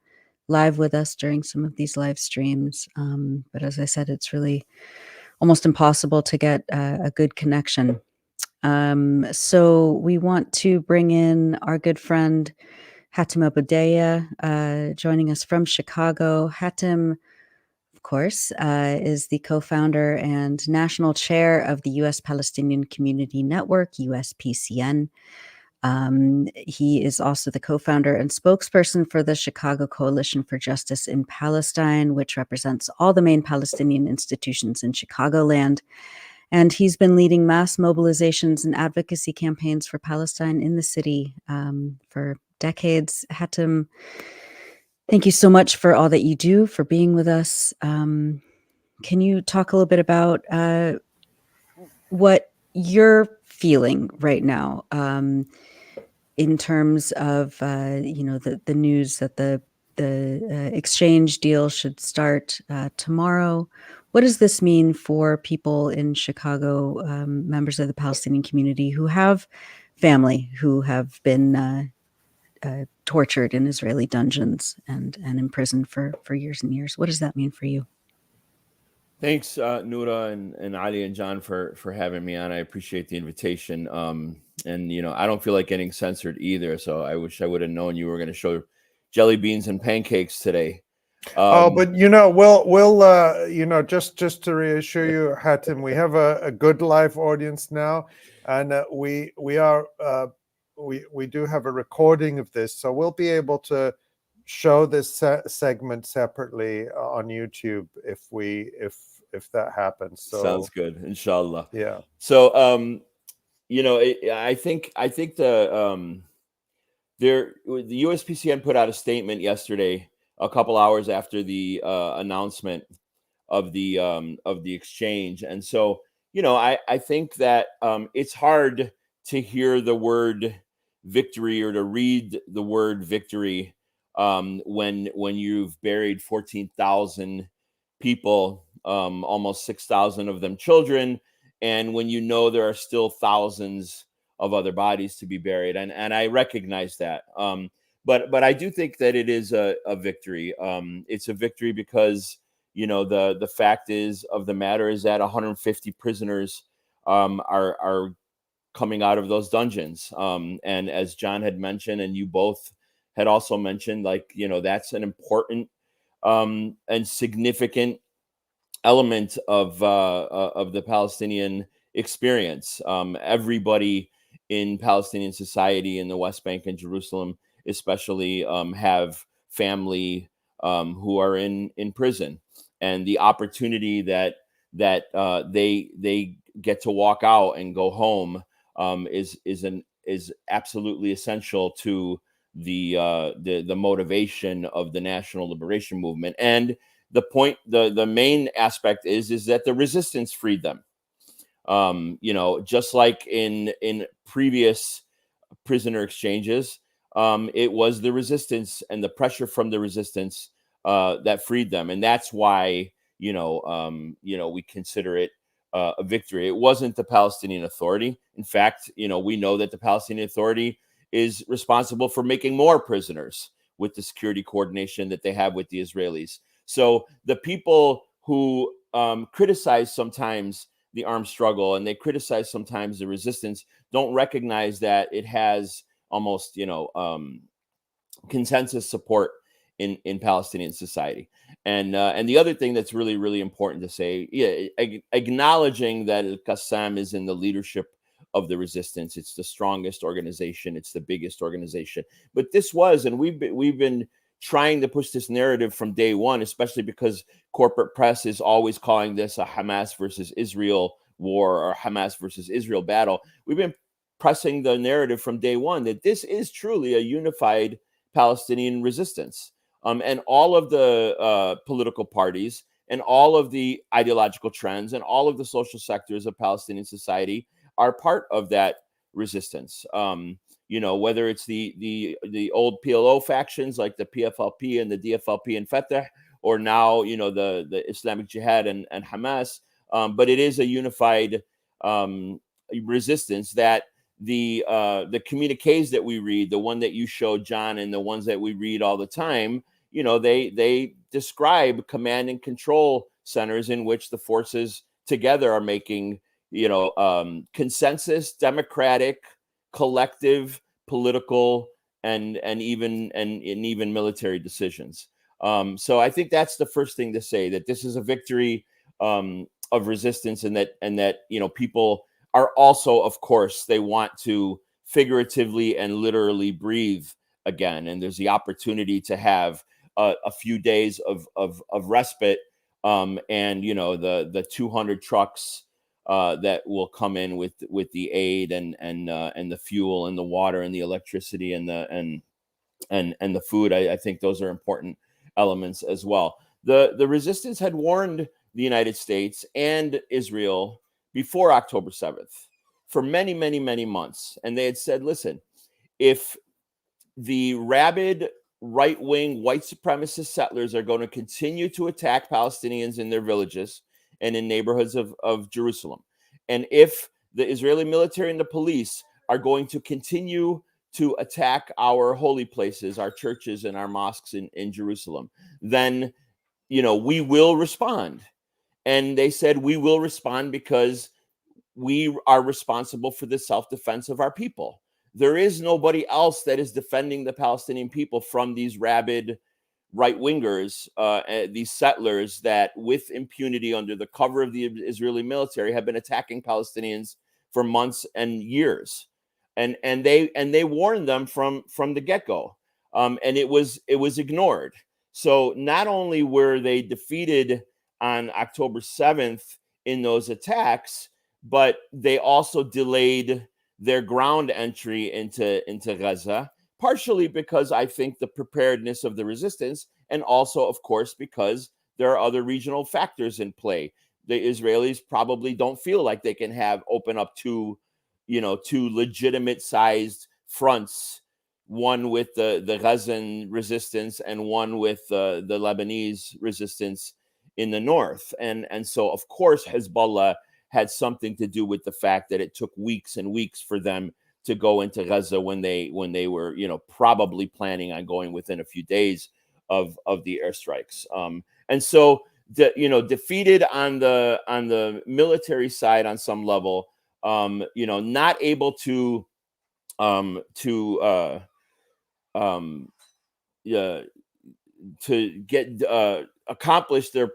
live with us during some of these live streams. But as I said, it's really almost impossible to get a good connection. So we want to bring in our good friend 𝐓𝐡𝐞 𝐄𝐥𝐞𝐜 joining us from Chicago. 𝐓𝐡𝐞, of course, is the co-founder and national chair of the U.S. Palestinian Community Network, USPCN. He is also the co-founder and spokesperson for the Chicago Coalition for Justice in Palestine, which represents all the main Palestinian institutions in Chicagoland. And he's been leading mass mobilizations and advocacy campaigns for Palestine in the city for decades. 𝐓𝐡𝐞, thank you so much for all that you do, for being with us. Can you talk a little bit about what you're feeling right now in terms of the news that the exchange deal should start tomorrow? What does this mean for people in Chicago, members of the Palestinian community who have family who have been tortured in Israeli dungeons and imprisoned for years and years? What does that mean for you? Thanks, Noura and Ali and John for having me on. I appreciate the invitation. And I don't feel like getting censored either. So I wish I would have known you were going to show jelly beans and pancakes today. But we'll just to reassure you, 𝐓𝐡𝐞, we have a good live audience now, and we do have a recording of this, so we'll be able to show this segment separately on YouTube if that happens. So sounds good, inshallah. Yeah. So I think the USPCN put out a statement yesterday a couple hours after the announcement of the exchange. And so, I think that it's hard to hear the word victory or to read the word victory when you've buried 14,000 people, almost 6,000 of them children, and when there are still thousands of other bodies to be buried. And I recognize that. But I do think that it is a victory. It's a victory because the fact of the matter is that 150 prisoners are coming out of those dungeons. And as John had mentioned, and you both had also mentioned, that's an important and significant element of the Palestinian experience. Everybody in Palestinian society in the West Bank and Jerusalem, especially, have family who are in prison, and the opportunity that they get to walk out and go home is absolutely essential to the motivation of the national liberation movement. And the main aspect is that the resistance freed them. Just like in previous prisoner exchanges, it was the resistance and the pressure from the resistance that freed them, and that's why we consider it a victory. It wasn't the Palestinian Authority. In fact, we know that the Palestinian Authority is responsible for making more prisoners with the security coordination that they have with the Israelis. So the people who criticize sometimes the armed struggle and they criticize sometimes the resistance don't recognize that it has almost consensus support in Palestinian society. And the other thing that's really, really important to say, acknowledging that Al-Qassam is in the leadership of the resistance. It's the strongest organization. It's the biggest organization. But this was, and we've been trying to push this narrative from day one, especially because corporate press is always calling this a Hamas versus Israel war or Hamas versus Israel battle. We've been pressing the narrative from day one that this is truly a unified Palestinian resistance. And all of the political parties and all of the ideological trends and all of the social sectors of Palestinian society are part of that resistance. Whether it's the old PLO factions like the PFLP and the DFLP and Fatah, or now, the Islamic Jihad and Hamas. But it is a unified resistance that the communiques that we read, the one that you showed, John, and the ones that we read all the time, they describe command and control centers in which the forces together are making, consensus, democratic, collective, political, and even military decisions. So I think that's the first thing to say, that this is a victory of resistance, and that people are also, of course, they want to figuratively and literally breathe again, and there's the opportunity to have a few days of respite, and the 200 trucks that will come in with the aid and the fuel and the water and the electricity and the food. I think those are important elements as well. The resistance had warned the United States and Israel before October 7th for many, many, many months. And they had said, listen, if the rabid right-wing white supremacist settlers are going to continue to attack Palestinians in their villages and in neighborhoods of Jerusalem, and if the Israeli military and the police are going to continue to attack our holy places, our churches and our mosques in Jerusalem, then, we will respond. And they said, we will respond because we are responsible for the self-defense of our people. There is nobody else that is defending the Palestinian people from these rabid right-wingers, these settlers that with impunity under the cover of the Israeli military have been attacking Palestinians for months and years. And they warned them from the get-go. And it was ignored. So not only were they defeated on October 7th in those attacks, but they also delayed their ground entry into Gaza, partially because I think the preparedness of the resistance, and also, of course, because there are other regional factors in play. The Israelis probably don't feel like they can open up two legitimate sized fronts, one with the Gazan resistance and one with the Lebanese resistance in the north. And so, of course, Hezbollah had something to do with the fact that it took weeks and weeks for them to go into Gaza when they were, probably planning on going within a few days of the airstrikes. And so, defeated on the military side on some level, not able to accomplish their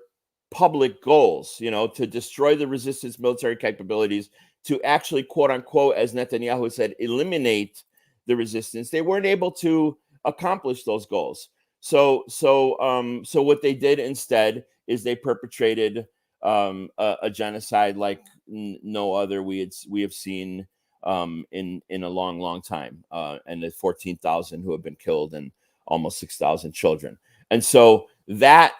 public goals, to destroy the resistance military capabilities, to actually, quote unquote, as Netanyahu said, eliminate the resistance. They weren't able to accomplish those goals. So what they did instead is they perpetrated a genocide like no other we have seen in a long time, and the 14,000 who have been killed and almost 6,000 children. And so that,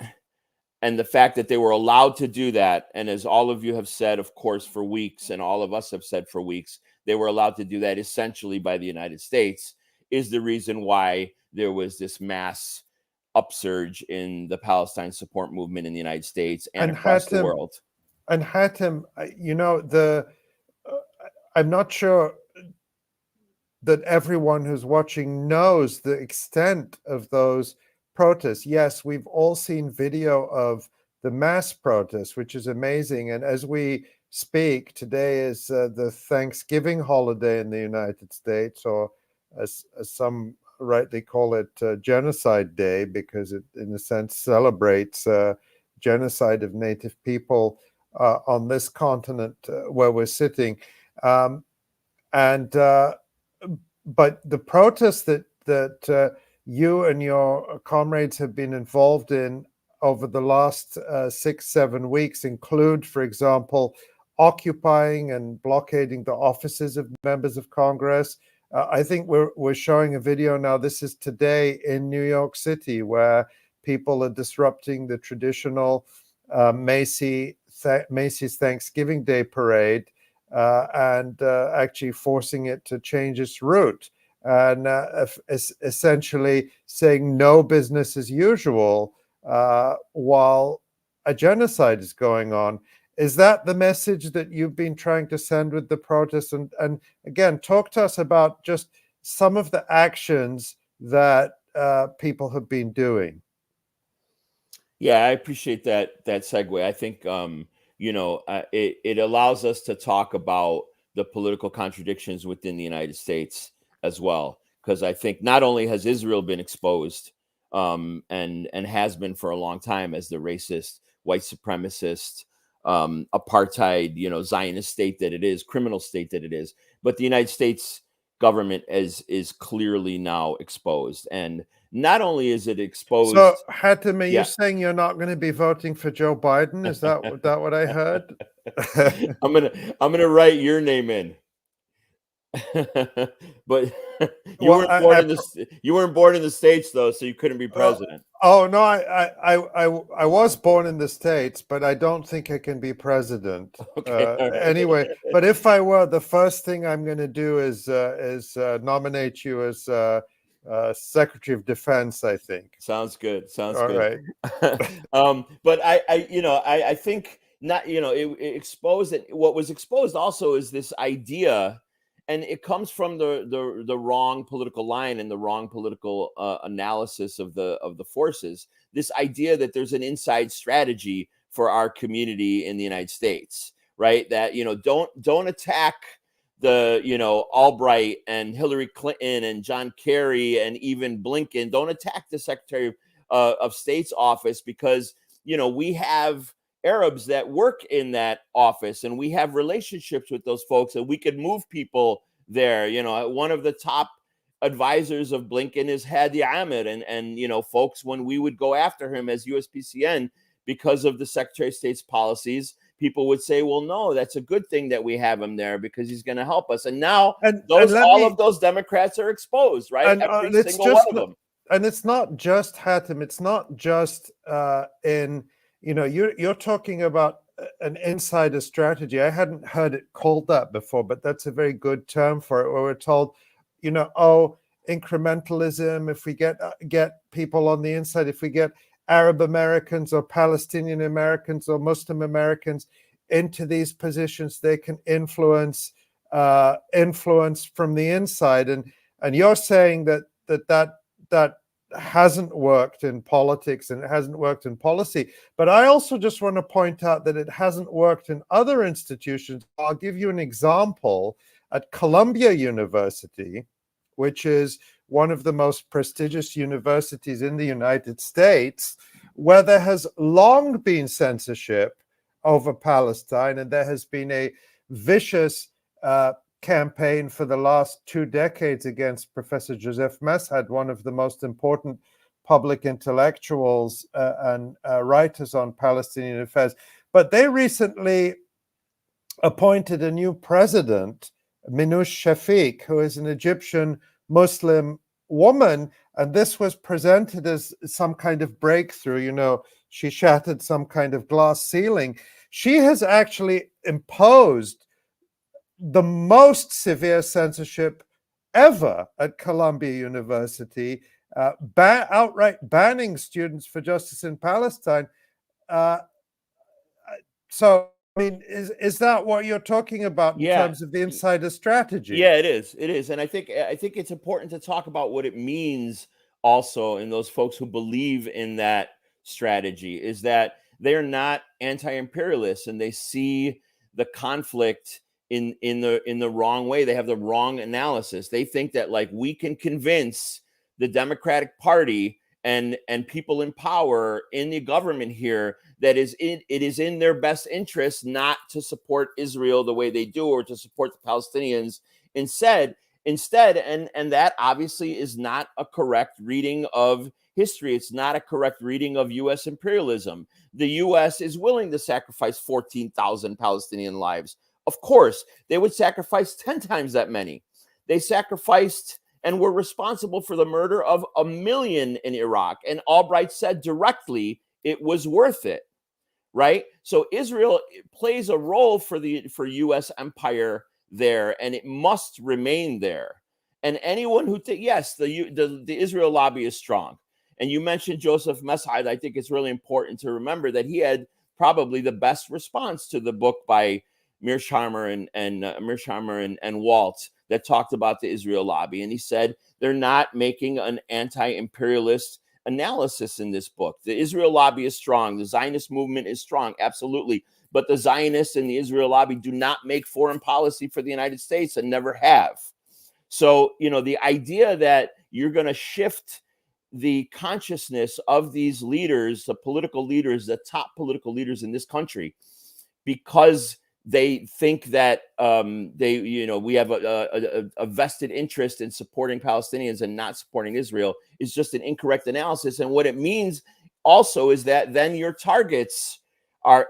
and the fact that they were allowed to do that, and as all of you have said, of course, for weeks, and all of us have said for weeks, they were allowed to do that essentially by the United States, is the reason why there was this mass upsurge in the Palestine support movement in the United States and across the world. And Hatem, I'm not sure that everyone who's watching knows the extent of those protests. Yes, we've all seen video of the mass protests, which is amazing. And as we speak, today is the Thanksgiving holiday in the United States, or as some rightly call it, Genocide Day, because it, in a sense, celebrates genocide of Native people on this continent where we're sitting. But the protests that you and your comrades have been involved in over the last 6-7 weeks include, for example, occupying and blockading the offices of members of Congress. I think we're showing a video now. This is today in New York City, where people are disrupting the traditional Macy's Thanksgiving Day parade and actually forcing it to change its route, and essentially saying no business as usual while a genocide is going on. Is that the message that you've been trying to send with the protests? And again, talk to us about just some of the actions that people have been doing. Yeah, I appreciate that segue. I think it allows us to talk about the political contradictions within the United States as well, because I think not only has Israel been exposed and has been for a long time as the racist, white supremacist, apartheid, Zionist state that it is, criminal state that it is, but the United States government is clearly now exposed. And not only is it exposed. So, Hatem, are you saying you're not going to be voting for Joe Biden? Is that what I heard? I'm gonna write your name in. But you weren't born in the States, though, so you couldn't be president. Oh no, I was born in the States, but I don't think I can be president. Okay, right. Anyway, but if I were, the first thing I'm going to do is nominate you as Secretary of Defense. I think sounds good. All good. Right. But I think not. It exposed it. What was exposed also is this idea. And it comes from the wrong political line and the wrong political analysis of the forces. This idea that there's an inside strategy for our community in the United States, right? That don't attack the Albright and Hillary Clinton and John Kerry and even Blinken. Don't attack the Secretary of State's office because we have Arabs that work in that office and we have relationships with those folks and we could move people there. One of the top advisors of Blinken is Hadi Ahmed, and folks, when we would go after him as USPCN because of the Secretary of State's policies, people would say, well, no, that's a good thing that we have him there because he's going to help us. And now all of those Democrats are exposed, right? Every single one of them. and it's not just Hatem, it's not just in, you're talking about an insider strategy. I hadn't heard it called that before, but that's a very good term for it, where we're told, oh, incrementalism, if we get people on the inside, if we get Arab Americans or Palestinian Americans or Muslim Americans into these positions, they can influence from the inside. And you're saying that hasn't worked in politics and it hasn't worked in policy. But I also just want to point out that it hasn't worked in other institutions. I'll give you an example. At Columbia University, which is one of the most prestigious universities in the United States, where there has long been censorship over Palestine, and there has been a vicious campaign for the last 2 decades against Professor Joseph Mesad, one of the most important public intellectuals and writers on Palestinian affairs. But they recently appointed a new president, Minouche Shafik, who is an Egyptian Muslim woman, and this was presented as some kind of breakthrough. She shattered some kind of glass ceiling. She has actually imposed the most severe censorship ever at Columbia University, outright banning Students for Justice in Palestine. So, I mean, is that what you're talking about in terms of the insider strategy? Yeah, it is. It is. And I think it's important to talk about what it means also in those folks who believe in that strategy, is that they're not anti-imperialists and they see the conflict in the wrong way. They have the wrong analysis. They think that, like, we can convince the Democratic Party and people in power in the government here that it is in their best interest not to support Israel the way they do, or to support the Palestinians instead, and that obviously is not a correct reading of history. It's not a correct reading of U.S. imperialism. The U.S. is willing to sacrifice 14,000 Palestinian lives. Of course, they would sacrifice 10 times that many. They sacrificed and were responsible for the murder of 1 million in Iraq. And Albright said directly it was worth it, right? So Israel plays a role for U.S. empire there, and it must remain there. And anyone who thinks, yes, the Israel lobby is strong. And you mentioned Joseph Mesad. I think it's really important to remember that he had probably the best response to the book by Mearsheimer and Walt that talked about the Israel lobby. And he said they're not making an anti-imperialist analysis in this book. The Israel lobby is strong. The Zionist movement is strong, absolutely. But the Zionists and the Israel lobby do not make foreign policy for the United States and never have. So, the idea that you're going to shift the consciousness of these leaders, the political leaders, the top political leaders in this country, because they think that we have a vested interest in supporting Palestinians and not supporting Israel, is just an incorrect analysis. And what it means also is that then your targets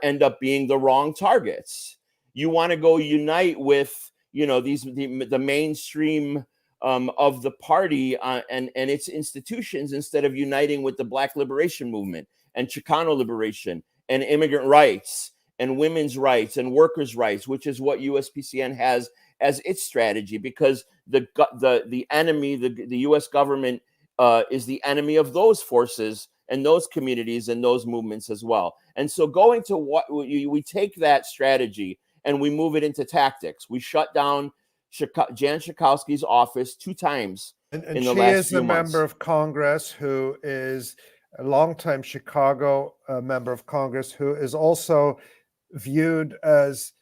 end up being the wrong targets. You want to go unite with the mainstream of the party and its institutions, instead of uniting with the Black liberation movement and Chicano liberation and immigrant rights and women's rights and workers' rights, which is what USPCN has as its strategy, because the enemy, the U.S. government, is the enemy of those forces and those communities and those movements as well. And so going to what we take that strategy and we move it into tactics. We shut down Jan Schakowsky's office 2 times in the last few months. She is a member of Congress who is a longtime Chicago member of Congress, who is also viewed as,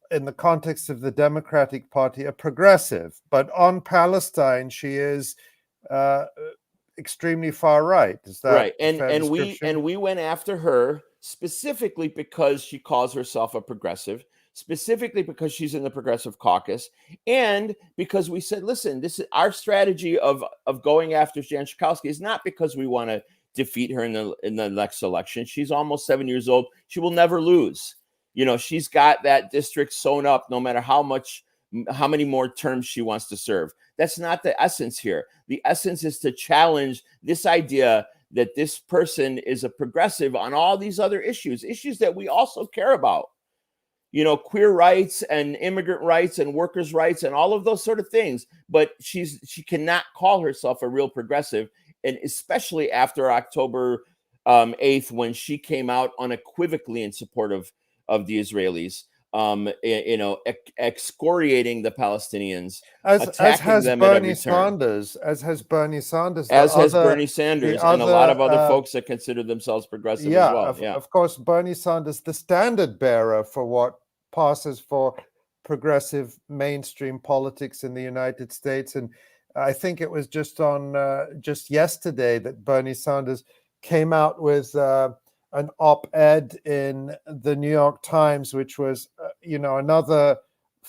in the context of the Democratic Party, a progressive. But on Palestine, she is extremely far right. Is that right? And we went after her specifically because she calls herself a progressive, specifically because she's in the Progressive Caucus, and because we said, listen, this is our strategy of going after Jan Schakowsky is not because we want to defeat her in the next election. She's almost 7 years old. She will never lose. She's got that district sewn up, no matter how much how many more terms she wants to serve. That's not the essence here. The essence is to challenge this idea that this person is a progressive on all these other issues that we also care about. You know, queer rights and immigrant rights and workers' rights and all of those sort of things. But she cannot call herself a real progressive, and especially after October 8th, when she came out unequivocally in support of the Israelis, excoriating the Palestinians, as has them at every Bernie turn. Sanders, as has Bernie Sanders, As has Bernie Sanders and a lot of other folks that consider themselves progressive as well. Of course, Bernie Sanders, the standard bearer for what passes for progressive mainstream politics in the United States. And I think it was just yesterday that Bernie Sanders came out with an op-ed in the New York Times, which was, another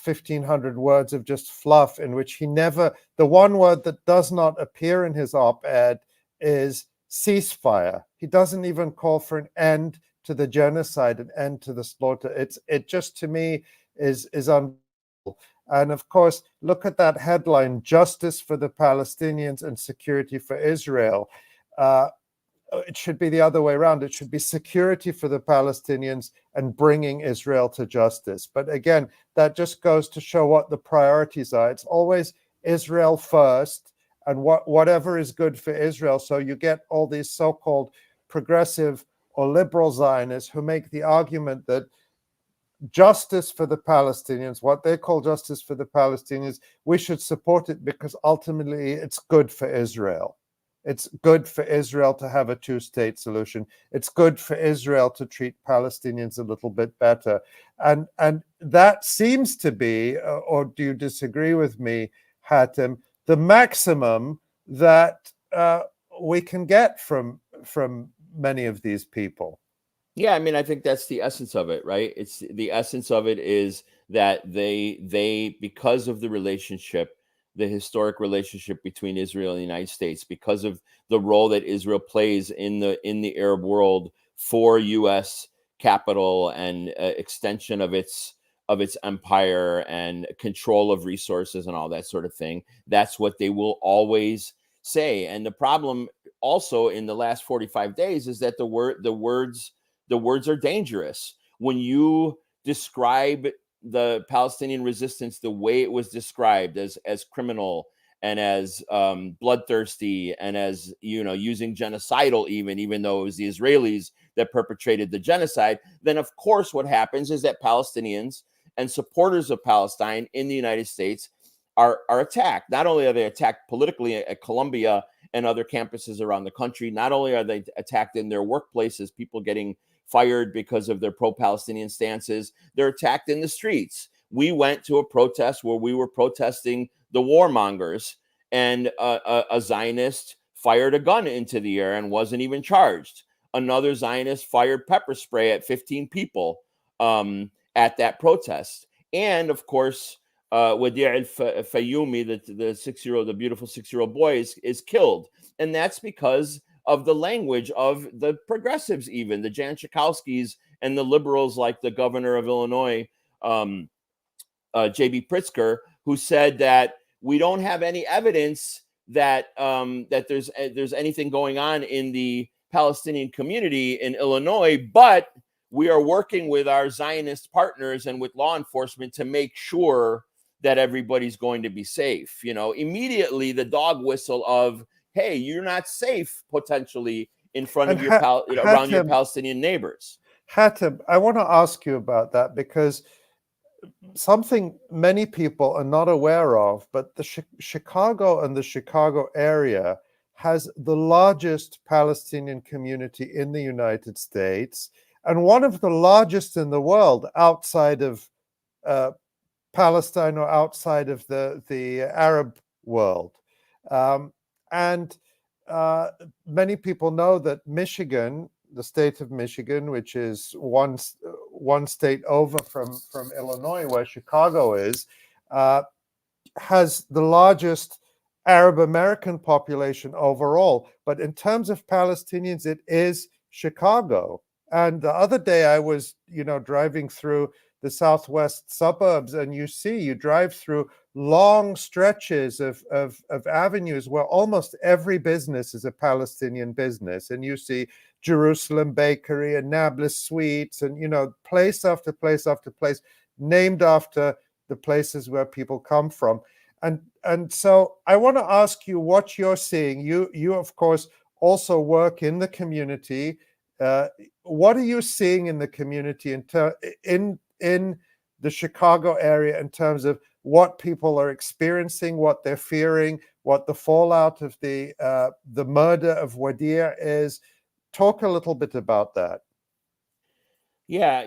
1,500 words of just fluff, in which the one word that does not appear in his op-ed is ceasefire. He doesn't even call for an end to the genocide, an end to the slaughter. It just, to me, is unbelievable. And of course, look at that headline: justice for the Palestinians and security for Israel. It should be the other way around. It should be security for the Palestinians and bringing Israel to justice. But again, that just goes to show what the priorities are. It's always Israel first, and whatever is good for Israel. So you get all these so-called progressive or liberal Zionists who make the argument that justice for the Palestinians, what they call justice for the Palestinians, we should support it because ultimately it's good for Israel. It's good for Israel to have a two-state solution. It's good for Israel to treat Palestinians a little bit better. And that seems to be, or do you disagree with me, Khatib, the maximum that we can get from many of these people? Yeah, I mean, I think that's the essence of it, right? It's the essence of it is that they because of the relationship, the historic relationship between Israel and the United States, because of the role that Israel plays in the Arab world for U.S. capital and extension of its empire and control of resources and all that sort of thing. That's what they will always say. And the problem also in the last 45 days is that the words are dangerous. When you describe the Palestinian resistance the way it was described, as criminal and as bloodthirsty and as using genocidal, even though it was the Israelis that perpetrated the genocide, then of course what happens is that Palestinians and supporters of Palestine in the United States are attacked. Not only are they attacked politically at Columbia and other campuses around the country, not only are they attacked in their workplaces, people getting fired because of their pro-Palestinian stances, they're attacked in the streets. We went to a protest where we were protesting the warmongers, and a Zionist fired a gun into the air and wasn't even charged. Another Zionist fired pepper spray at 15 people at that protest. And of course, Wadi' al-Fayoumi, the beautiful 6-year-old boy, is killed. And that's because of the language of the progressives, even the Jan Schakowskis and the liberals, like the governor of Illinois, J.B. Pritzker, who said that we don't have any evidence that there's anything going on in the Palestinian community in Illinois, but we are working with our Zionist partners and with law enforcement to make sure that everybody's going to be safe. Immediately the dog whistle of, hey, you're not safe potentially in front of around your Palestinian neighbors. Khatib, I want to ask you about that, because something many people are not aware of, but the Chicago and the Chicago area has the largest Palestinian community in the United States and one of the largest in the world outside of Palestine or outside of the Arab world. And many people know that Michigan, the state of Michigan, which is one state over from Illinois, where Chicago is, has the largest Arab American population overall. But in terms of Palestinians, it is Chicago. And the other day I was, driving through the southwest suburbs, and you drive through long stretches of avenues where almost every business is a Palestinian business. And you see Jerusalem Bakery and Nablus Sweets and, place after place after place named after the places where people come from. And so I want to ask you what you're seeing. You of course, also work in the community. What are you seeing in the community in the Chicago area in terms of what people are experiencing, what they're fearing, what the fallout of the murder of Wadia is? Talk a little bit about that. Yeah,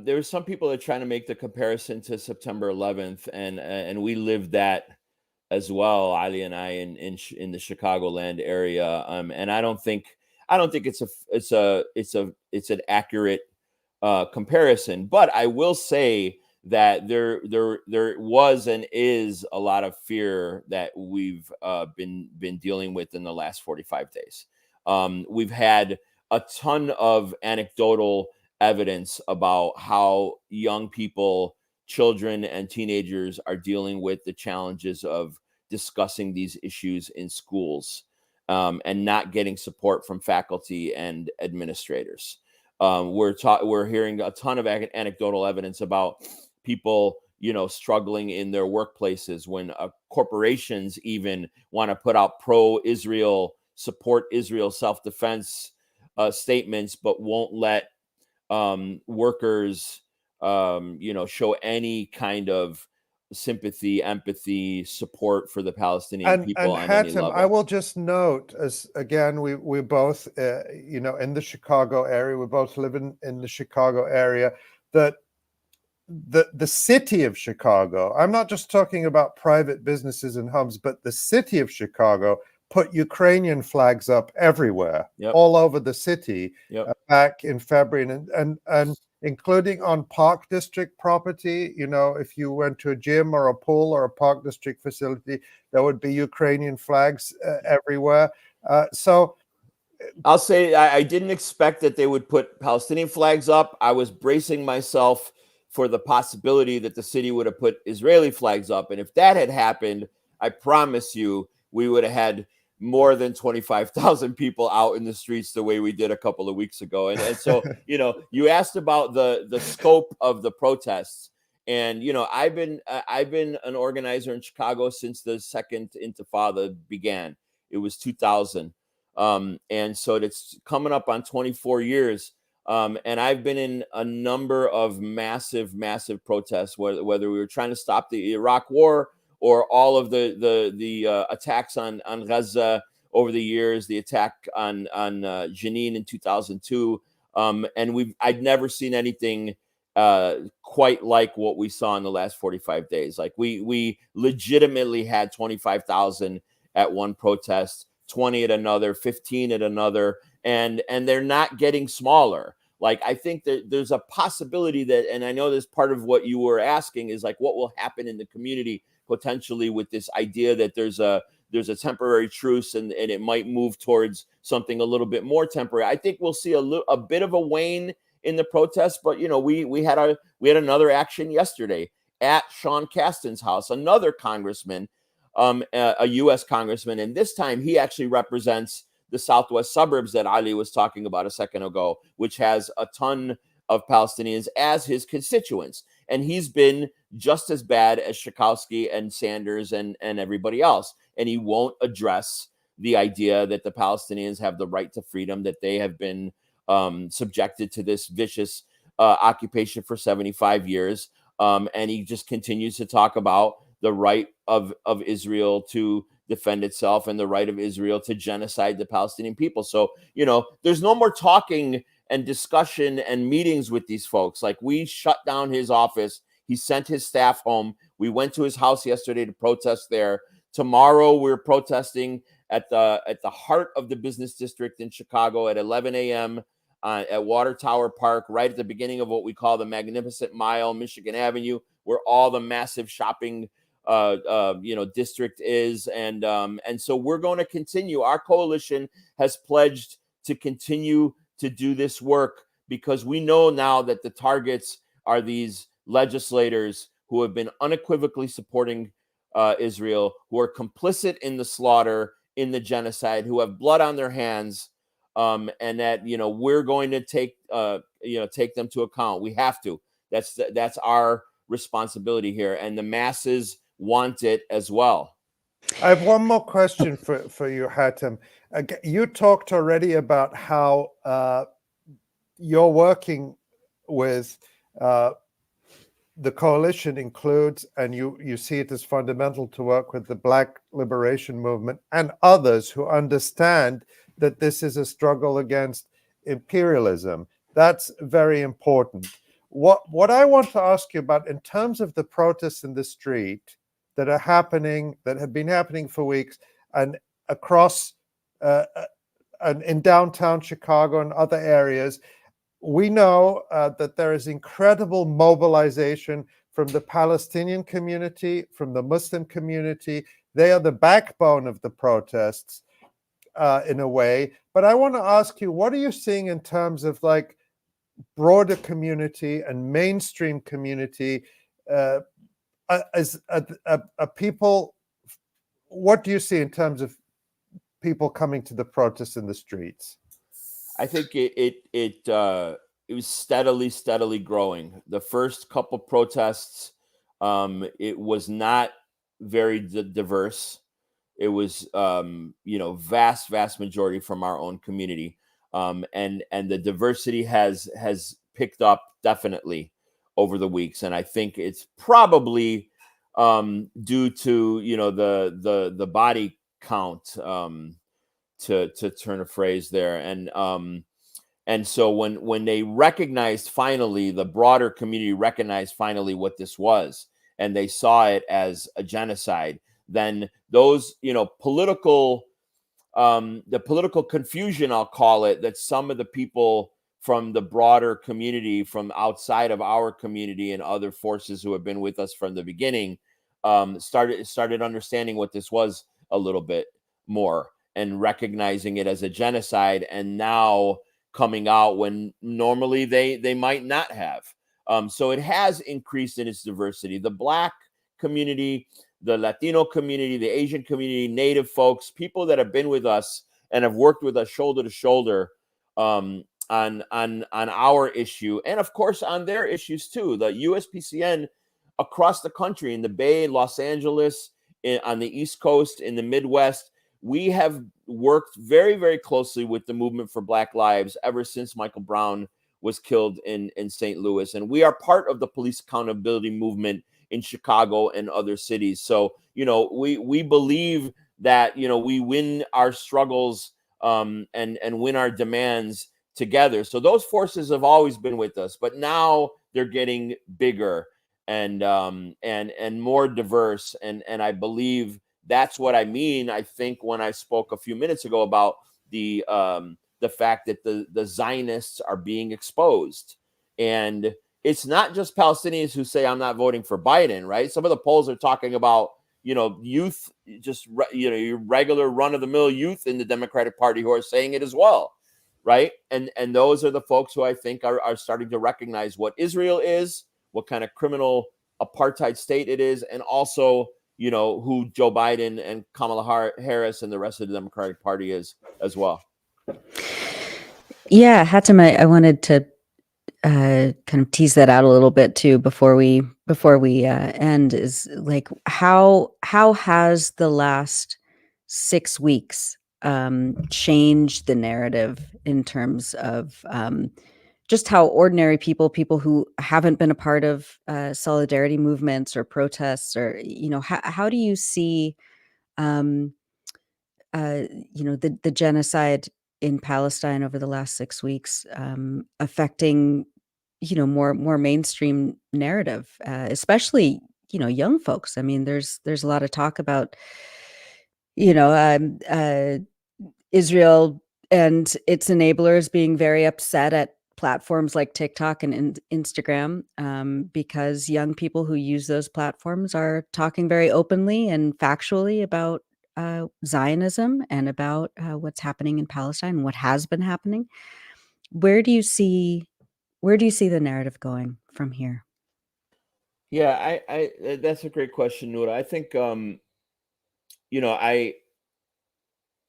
there's some people that are trying to make the comparison to September 11th, and we lived that as well, Ali and I, in the Chicagoland area. And I don't think it's an accurate comparison, but I will say that there was and is a lot of fear that we've been dealing with in the last 45 days. We've had a ton of anecdotal evidence about how young people, children and teenagers are dealing with the challenges of discussing these issues in schools, and not getting support from faculty and administrators. We're hearing a ton of anecdotal evidence about people, struggling in their workplaces when corporations even want to put out pro-Israel, support Israel self-defense statements, but won't let workers, show any kind of sympathy, empathy, support for the Palestinian people on any Khatib, level. I will just note, as again, we're both, in the Chicago area. We both live in the Chicago area. That the city of Chicago, I'm not just talking about private businesses and homes, but the city of Chicago put Ukrainian flags up everywhere, all over the city, back in February, and including on Park District property. If you went to a gym or a pool or a Park District facility, there would be Ukrainian flags everywhere. So I'll say I didn't expect that they would put Palestinian flags up. I was bracing myself for the possibility that the city would have put Israeli flags up. And if that had happened, I promise you, we would have had more than 25,000 people out in the streets the way we did a couple of weeks ago. And so, you asked about the scope of the protests. And, I've been an organizer in Chicago since the second Intifada began. It was 2000. And so it's coming up on 24 years. And I've been in a number of massive protests, whether we were trying to stop the Iraq war or all of the attacks on Gaza over the years, the attack on Jenin in 2002. And I'd never seen anything quite like what we saw in the last 45 days. Like we legitimately had 25,000 at one protest, 20 at another, 15 at another, and they're not getting smaller. Like, I think that there's a possibility that, and I know this part of what you were asking is like, what will happen in the community potentially with this idea that there's a temporary truce and it might move towards something a little bit more temporary. I think we'll see a bit of a wane in the protests, but we had another action yesterday at Sean Castan's house, another congressman, a U.S. congressman, and this time he actually represents the southwest suburbs that Ali was talking about a second ago, which has a ton of Palestinians as his constituents. And he's been just as bad as 𝐤𝐥𝐞 and Sanders and everybody else. And he won't address the idea that the Palestinians have the right to freedom, that they have been subjected to this vicious occupation for 75 years. And he just continues to talk about the right of Israel to defend itself and the right of Israel to genocide the Palestinian people. So, there's no more talking and discussion and meetings with these folks. Like, we shut down his office. He sent his staff home. We went to his house yesterday to protest there. Tomorrow, we're protesting at the heart of the business district in Chicago at 11 a.m. At Water Tower Park, right at the beginning of what we call the Magnificent Mile, Michigan Avenue, where all the massive shopping district is. And so we're going to continue. Our coalition has pledged to continue to do this work because we know now that the targets are these legislators who have been unequivocally supporting Israel, who are complicit in the slaughter, in the genocide, who have blood on their hands, and that, you know, we're going to take them to account. We have to. That's our responsibility here, and the masses want it as well. I have one more question for you, Hatem. You talked already about how you're working with the coalition includes, and you see it as fundamental to work with the Black Liberation Movement and others who understand that this is a struggle against imperialism. That's very important. What I want to ask you about in terms of the protests in the street that are happening, that have been happening for weeks, and across and in downtown Chicago and other areas, we know that there is incredible mobilization from the Palestinian community, from the Muslim community. They are the backbone of the protests in a way. But I want to ask you, what are you seeing in terms of like broader community and mainstream community? As a people, what do you see in terms of people coming to the protests in the streets? I think it was steadily growing. The first couple protests, it was not very diverse. It was vast majority from our own community, and the diversity has picked up definitely over the weeks, and I think it's probably due to the body count, to turn a phrase there, and so when they recognized finally, the broader community recognized finally what this was, and they saw it as a genocide, then those political the political confusion, I'll call it, that some of the people from the broader community, from outside of our community and other forces who have been with us from the beginning, started understanding what this was a little bit more and recognizing it as a genocide, and now coming out when normally they might not have. So it has increased in its diversity. The Black community, the Latino community, the Asian community, Native folks, people that have been with us and have worked with us shoulder to shoulder on our issue, and of course on their issues too. The USPCN across the country, in the Bay, Los Angeles, on the East Coast, in the Midwest, we have worked very, very closely with the movement for Black Lives ever since Michael Brown was killed in St. Louis. And we are part of the police accountability movement in Chicago and other cities. So, we believe that, we win our struggles and win our demands together. So those forces have always been with us, but now they're getting bigger and more diverse. And I believe that's what I mean. I think when I spoke a few minutes ago about the fact that the Zionists are being exposed, and it's not just Palestinians who say I'm not voting for Biden, right? Some of the polls are talking about youth, just your regular run of the mill youth in the Democratic Party who are saying it as well, right? And those are the folks who I think are starting to recognize what Israel is, what kind of criminal apartheid state it is, and also who Joe Biden and Kamala Harris and the rest of the Democratic Party is as well. Yeah, Hatem, I wanted to kind of tease that out a little bit too before we end. Is like how has the last 6 weeks changed the narrative in terms of just how ordinary people who haven't been a part of solidarity movements or protests, or how do you see the genocide in Palestine over the last 6 weeks affecting more mainstream narrative, especially young folks? I mean, there's a lot of talk about Israel and its enablers being very upset at platforms like TikTok and Instagram, because young people who use those platforms are talking very openly and factually about Zionism and about what's happening in Palestine and what has been happening. Where do you see the narrative going from here? Yeah, I that's a great question, Noura. I think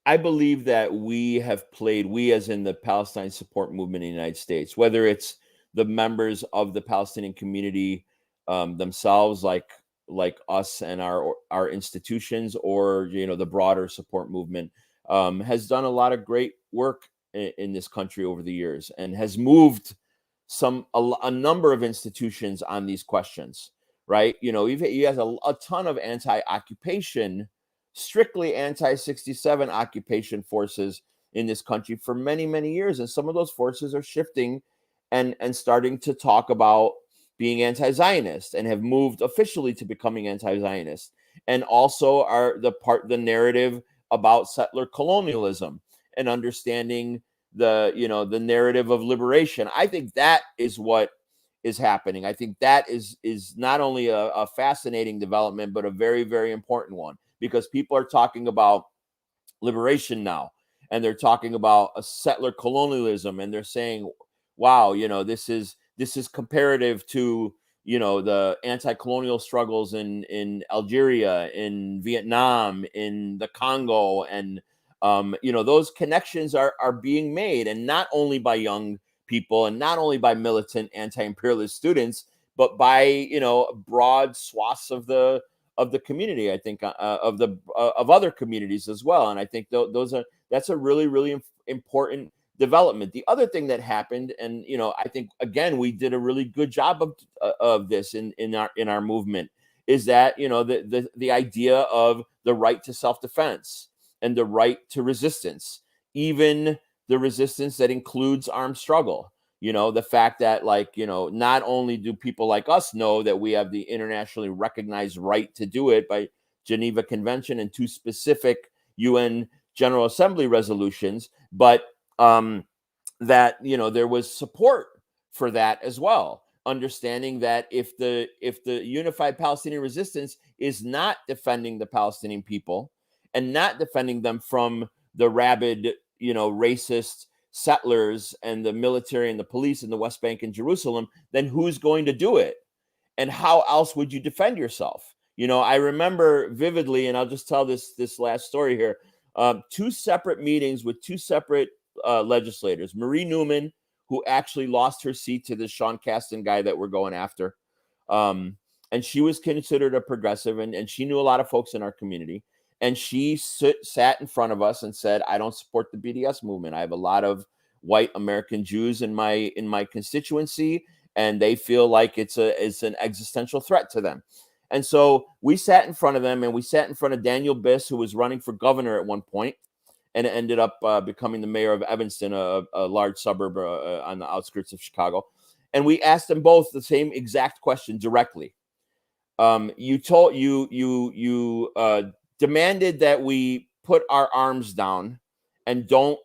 I believe that we as in the Palestine support movement in the United States, whether it's the members of the Palestinian community themselves, like us and our institutions, or the broader support movement, has done a lot of great work in this country over the years, and has moved a number of institutions on these questions, right? He has a ton of anti-occupation, strictly anti-67 occupation forces in this country for many, many years. And some of those forces are shifting and starting to talk about being anti-Zionist, and have moved officially to becoming anti-Zionist, and also are the narrative about settler colonialism and understanding the narrative of liberation. I think that is what is happening. I think that is not only a fascinating development, but a very, very important one, because people are talking about liberation now, and they're talking about a settler colonialism, and they're saying, wow, this is comparative to the anti-colonial struggles in Algeria, in Vietnam, in the Congo, and those connections are being made, and not only by young people, and not only by militant anti-imperialist students, but by broad swaths of the community. I think of other communities as well. And I think that's a really, really important development. The other thing that happened, and I think again we did a really good job of this in our movement, is that the idea of the right to self-defense and the right to resistance, even the resistance that includes armed struggle. The fact that not only do people like us know that we have the internationally recognized right to do it by Geneva Convention and 2 specific UN General Assembly resolutions, but that there was support for that as well. Understanding that if the unified Palestinian resistance is not defending the Palestinian people, and not defending them from the rabid, racist settlers and the military and the police in the West Bank and Jerusalem, then who's going to do it? And how else would you defend yourself? I remember vividly, and I'll just tell this last story here, 2 separate meetings with 2 separate legislators. Marie Newman, who actually lost her seat to this Sean Casten guy that we're going after. And she was considered a progressive, and she knew a lot of folks in our community. And she sat in front of us and said, I don't support the BDS movement. I have a lot of white American Jews in my constituency, and they feel like it's an existential threat to them. And so we sat in front of them, and we sat in front of Daniel Biss, who was running for governor at one point, and ended up becoming the mayor of Evanston, a large suburb on the outskirts of Chicago. And we asked them both the same exact question directly. You demanded that we put our arms down and don't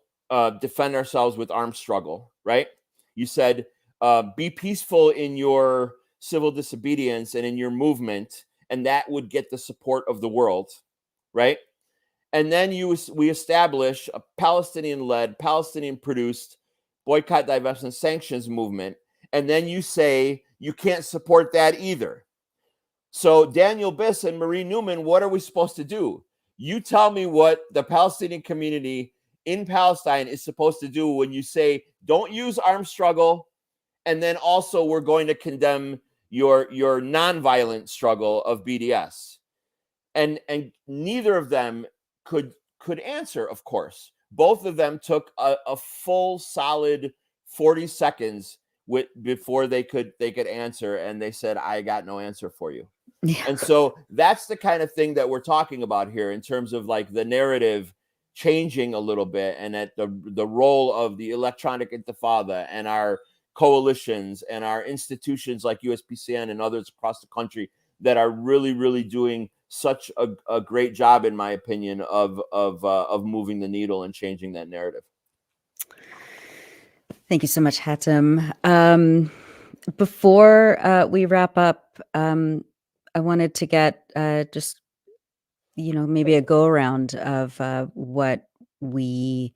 defend ourselves with armed struggle, right? You said, be peaceful in your civil disobedience and in your movement, and that would get the support of the world, right? And then we establish a Palestinian-led, Palestinian-produced boycott, divestment, sanctions movement, and then you say you can't support that either. So Daniel Biss and Marie Newman, what are we supposed to do? You tell me what the Palestinian community in Palestine is supposed to do when you say, don't use armed struggle, and then also we're going to condemn your nonviolent struggle of BDS. And neither of them could answer, of course. Both of them took a full solid 40 seconds before they could answer, and they said, I got no answer for you. Yeah. And so that's the kind of thing that we're talking about here in terms of like the narrative changing a little bit, and at the role of the Electronic Intifada and our coalitions and our institutions like USPCN and others across the country that are really, really doing such a great job, in my opinion, of moving the needle and changing that narrative. Thank you so much, Hatem. Before we wrap up, I wanted to get just, maybe a go around of what we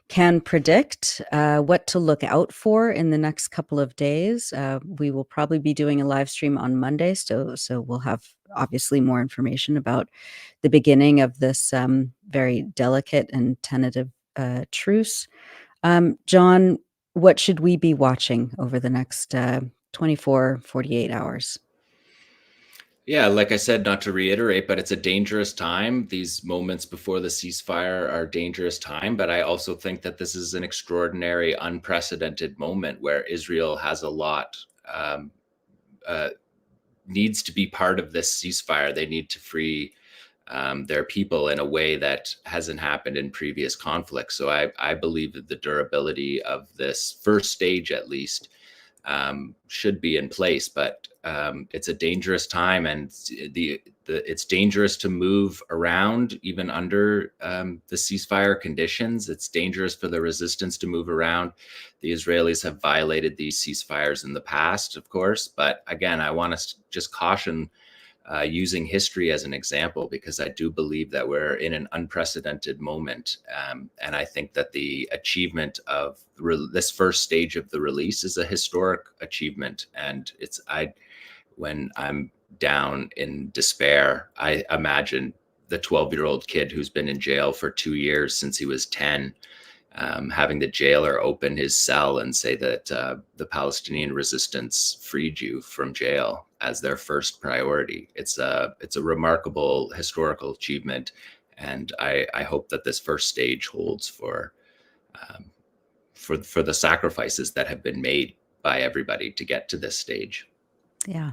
can predict what to look out for in the next couple of days. We will probably be doing a live stream on Monday, so we'll have obviously more information about the beginning of this very delicate and tentative truce. John, what should we be watching over the next 24, 48 hours? Yeah, like I said, not to reiterate, but it's a dangerous time. These moments before the ceasefire are a dangerous time. But I also think that this is an extraordinary, unprecedented moment where Israel has a lot, needs to be part of this ceasefire. They need to free their people in a way that hasn't happened in previous conflicts. So I believe that the durability of this first stage, at least, should be in place, but it's a dangerous time, and it's dangerous to move around even under the ceasefire conditions. It's dangerous for the resistance to move around. The Israelis have violated these ceasefires in the past, of course, but again, I want to just caution using history as an example, because I do believe that we're in an unprecedented moment. And I think that the achievement of this first stage of the release is a historic achievement. And when I'm down in despair, I imagine the 12-year-old kid who's been in jail for 2 years since he was 10, having the jailer open his cell and say that the Palestinian resistance freed you from jail as their first priority. It's a remarkable historical achievement, and I hope that this first stage holds for the sacrifices that have been made by everybody to get to this stage. Yeah,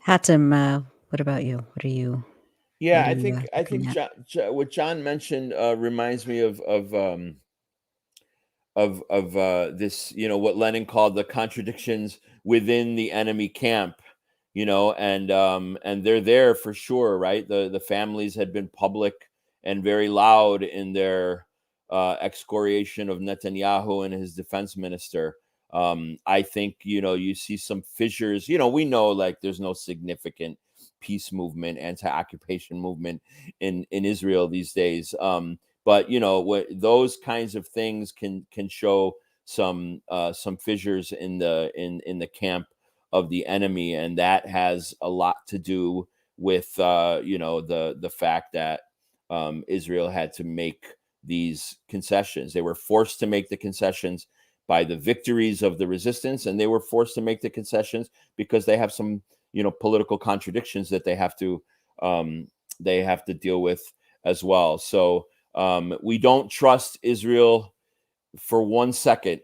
Hatem, what about you? What are you? Yeah, what are you, I think what John mentioned reminds me of this, what Lenin called the contradictions within the enemy camp, and they're there for sure, right? The families had been public and very loud in their excoriation of Netanyahu and his defense minister. I think, you see some fissures, we know like there's no significant peace movement, anti-occupation movement in Israel these days. But those kinds of things can show some fissures in the camp of the enemy, and that has a lot to do with the fact that Israel had to make these concessions. They were forced to make the concessions by the victories of the resistance, and they were forced to make the concessions because they have some political contradictions that they have to deal with as well. So we don't trust Israel for 1 second.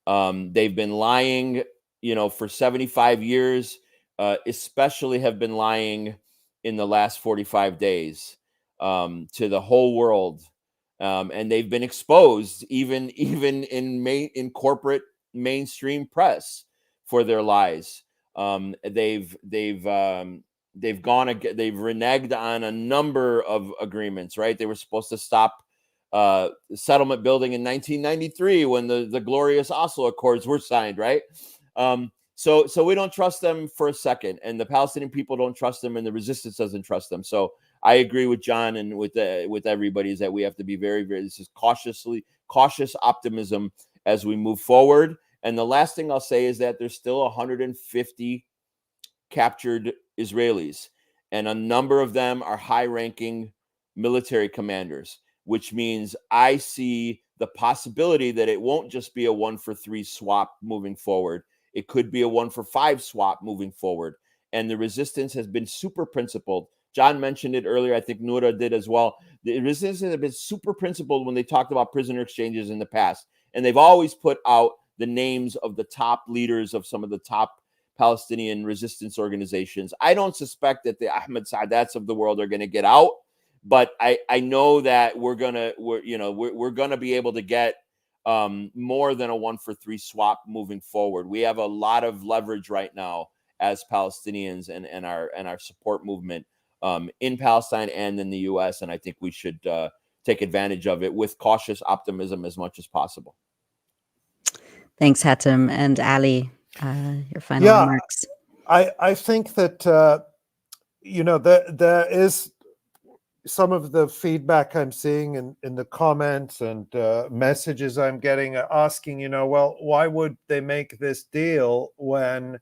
They've been lying, for 75 years, especially have been lying in the last 45 days to the whole world. And they've been exposed even in corporate mainstream press for their lies. They've reneged on a number of agreements, right? They were supposed to stop settlement building in 1993 when the glorious Oslo Accords were signed, right? So we don't trust them for a second, and the Palestinian people don't trust them, and the resistance doesn't trust them. So I agree with John and with everybody is that we have to be very, very, this is cautious optimism as we move forward. And the last thing I'll say is that there's still 150 captured Israelis, and a number of them are high-ranking military commanders, which means I see the possibility that it won't just be a 1-for-3 swap moving forward. It could be a 1-for-5 swap moving forward. And the resistance has been super principled. John mentioned it earlier. I think Noura did as well. The resistance has been super principled when they talked about prisoner exchanges in the past. And they've always put out the names of the top leaders of some of the top Palestinian resistance organizations. I don't suspect that the Ahmed Saadats of the world are going to get out, but I know that we're gonna be able to get more than a 1-for-3 swap moving forward. We have a lot of leverage right now as Palestinians and our support movement in Palestine and in the U.S. And I think we should take advantage of it with cautious optimism as much as possible. Thanks, Hatem. And Ali, your final remarks. I think that there is some of the feedback I'm seeing in the comments and messages I'm getting are asking, well, why would they make this deal when,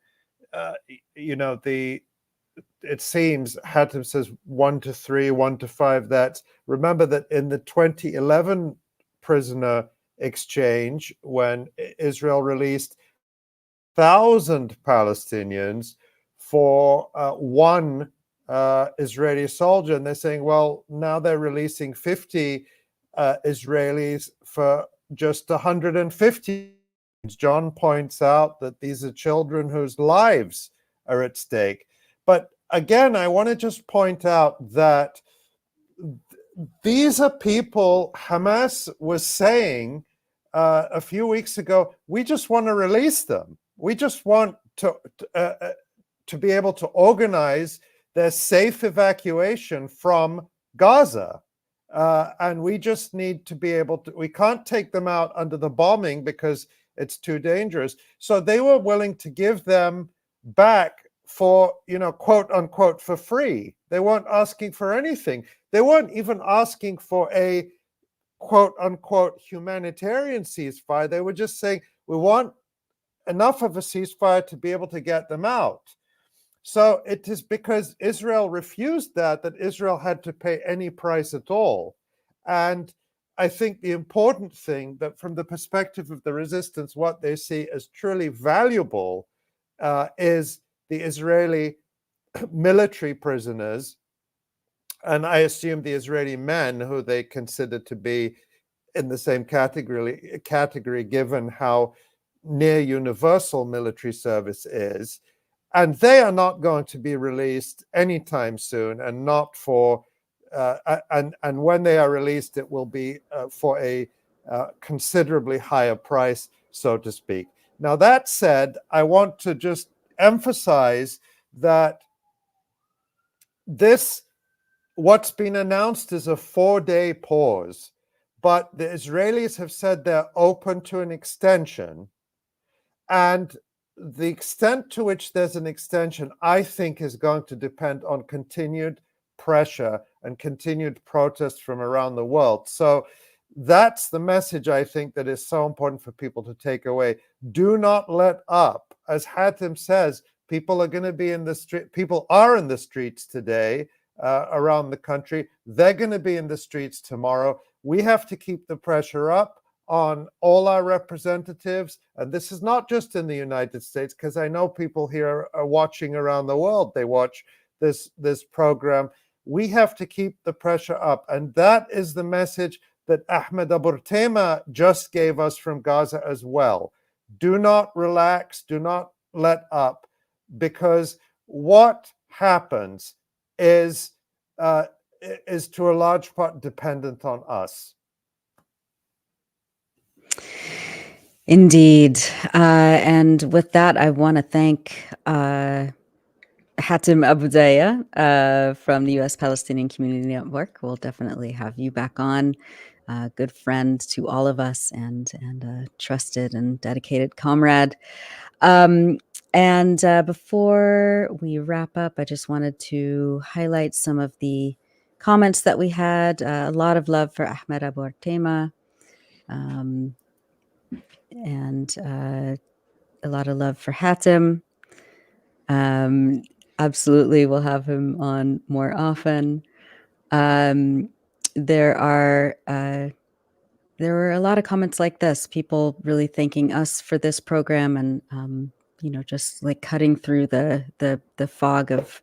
it seems Khatib says 1 to 3, 1 to 5. Remember that in the 2011 prisoner exchange, when Israel released 1,000 Palestinians for one Israeli soldier, and they're saying, well, now they're releasing 50 Israelis for just 150. John points out that these are children whose lives are at stake. But again, I want to just point out that these are people Hamas was saying a few weeks ago, we just want to release them. We just want to be able to organize their safe evacuation from Gaza. And we just need to be able to, we can't take them out under the bombing because it's too dangerous. So they were willing to give them back for, quote unquote, for free. They weren't asking for anything. They weren't even asking for a quote unquote humanitarian ceasefire. They were just saying, we want enough of a ceasefire to be able to get them out. So it is because Israel refused that Israel had to pay any price at all. And I think the important thing that from the perspective of the resistance, what they see as truly valuable is the Israeli military prisoners, and I assume the Israeli men who they consider to be in the same category given how near universal military service is. And they are not going to be released anytime soon, and not for, and when they are released, it will be for a considerably higher price, so to speak. Now, that said, I want to just emphasize that what's been announced is a 4-day pause, but the Israelis have said they're open to an extension. And the extent to which there's an extension, I think, is going to depend on continued pressure and continued protest from around the world. So that's the message, I think, that is so important for people to take away. Do not let up. As Khatib says, people are going to be in the street. People are in the streets today around the country. They're going to be in the streets tomorrow. We have to keep the pressure up on all our representatives. And this is not just in the United States, because I know people here are watching around the world. They watch this program. We have to keep the pressure up. And that is the message that Ahmed Abuba just gave us from Gaza as well. Do not relax. Do not let up, because what happens is to a large part dependent on us. Indeed. And with that, I want to thank Khatib Abuba from the U.S. Palestinian Community Network. We'll definitely have you back on. Good friend to all of us, and a trusted and dedicated comrade. And before we wrap up, I just wanted to highlight some of the comments that we had. A lot of love for Ahmed Abuba, and a lot of love for Khatib. Absolutely, we'll have him on more often. There were a lot of comments like this, people really thanking us for this program, and just like cutting through the fog of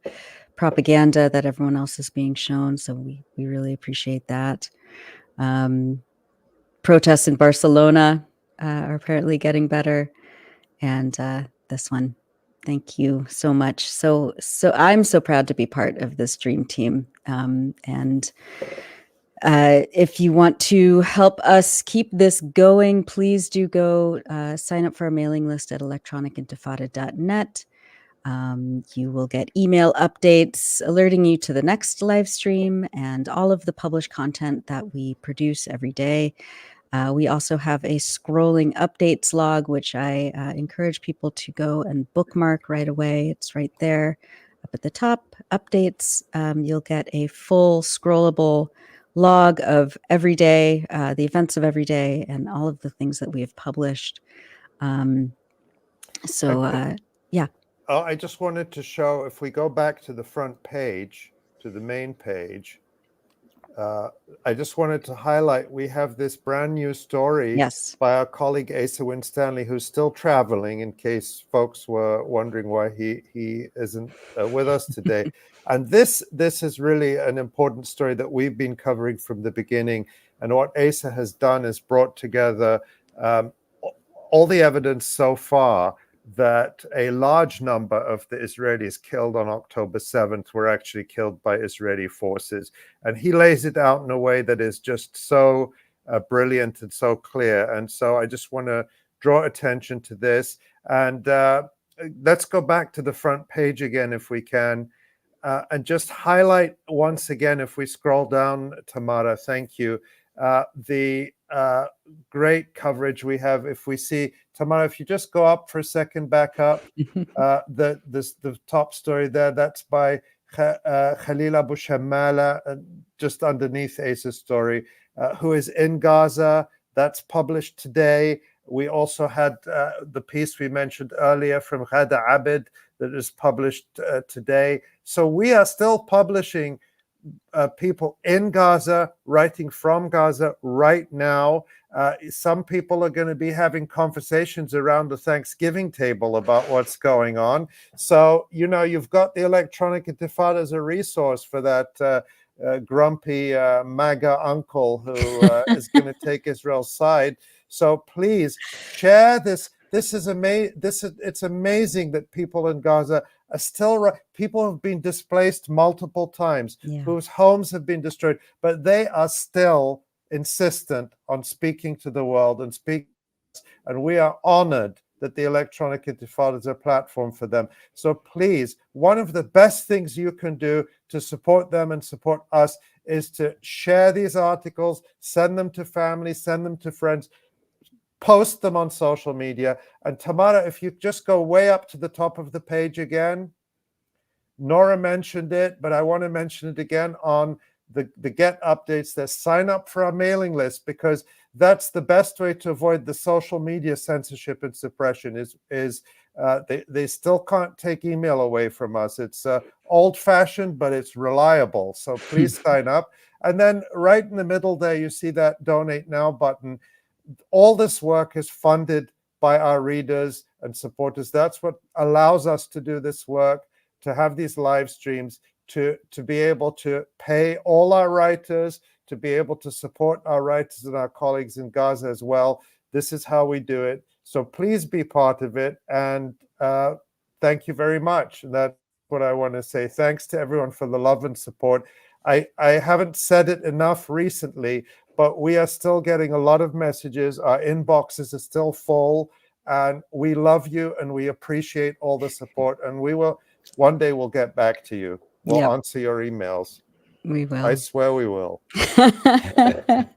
propaganda that everyone else is being shown. So we really appreciate that. Protests in Barcelona are apparently getting better, and this one, thank you so much. So I'm so proud to be part of this dream team, and if you want to help us keep this going, please do go sign up for our mailing list at electronicintifada.net. You will get email updates alerting you to the next live stream and all of the published content that we produce every day. We also have a scrolling updates log, which I encourage people to go and bookmark right away. It's right there, up at the top, updates. You'll get a full scrollable log of every day, the events of every day, and all of the things that we have published. Yeah. Oh, I just wanted to show, if we go back to the front page, to the main page, I just wanted to highlight, we have this brand new story by our colleague Asa Winstanley, who's still traveling, in case folks were wondering why he isn't with us today. And this is really an important story that we've been covering from the beginning. And what Asa has done is brought together all the evidence so far that a large number of the Israelis killed on October 7th were actually killed by Israeli forces. And he lays it out in a way that is just so brilliant and so clear. And so I just want to draw attention to this. And let's go back to the front page again, if we can, and just highlight once again, if we scroll down, Tamara, thank you, the great coverage we have. If we see, Tamara, if you just go up for a second, back up, the top story there, that's by Khalil Abu Shamala, just underneath Asa's story, who is in Gaza. That's published today. We also had the piece we mentioned earlier from Ghada Abed that is published today. So we are still publishing people in Gaza, writing from Gaza right now. Some people are going to be having conversations around the Thanksgiving table about what's going on. So, you know, you've got the Electronic Intifada as a resource for that grumpy MAGA uncle who is going to take Israel's side. So please share this. This is amazing. It's amazing that people in Gaza are still, people have been displaced multiple times, whose homes have been destroyed, but they are still insistent on speaking to the world and speaking. And we are honored that the Electronic Intifada is a platform for them. So please, one of the best things you can do to support them and support us is to share these articles, send them to family, send them to friends, post them on social media. And Tamara, if you just go way up to the top of the page again, Nora mentioned it, but I want to mention it again on the Get updates. There, sign up for our mailing list, because that's the best way to avoid the social media censorship and suppression. They still can't take email away from us. It's old-fashioned, but it's reliable. So please sign up. And then right in the middle there, you see that Donate Now button. All this work is funded by our readers and supporters. That's what allows us to do this work, to have these live streams, to be able to pay all our writers, to be able to support our writers and our colleagues in Gaza as well. This is how we do it. So please be part of it. And thank you very much. That's what I want to say. Thanks to everyone for the love and support. I haven't said it enough recently, but we are still getting a lot of messages. Our inboxes are still full, and we love you and we appreciate all the support. And we will, one day we'll get back to you. We'll answer your emails. We will. I swear we will. Well,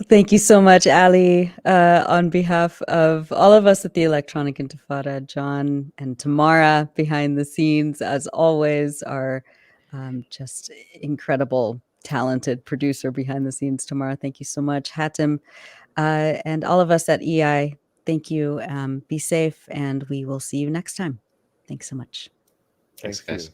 thank you so much, Ali. On behalf of all of us at the Electronic Intifada, John and Tamara behind the scenes, as always, our just incredible, talented producer behind the scenes, Tamara. Thank you so much. Hatem, and all of us at EI, thank you. Be safe, and we will see you next time. Thanks so much. Thanks, guys.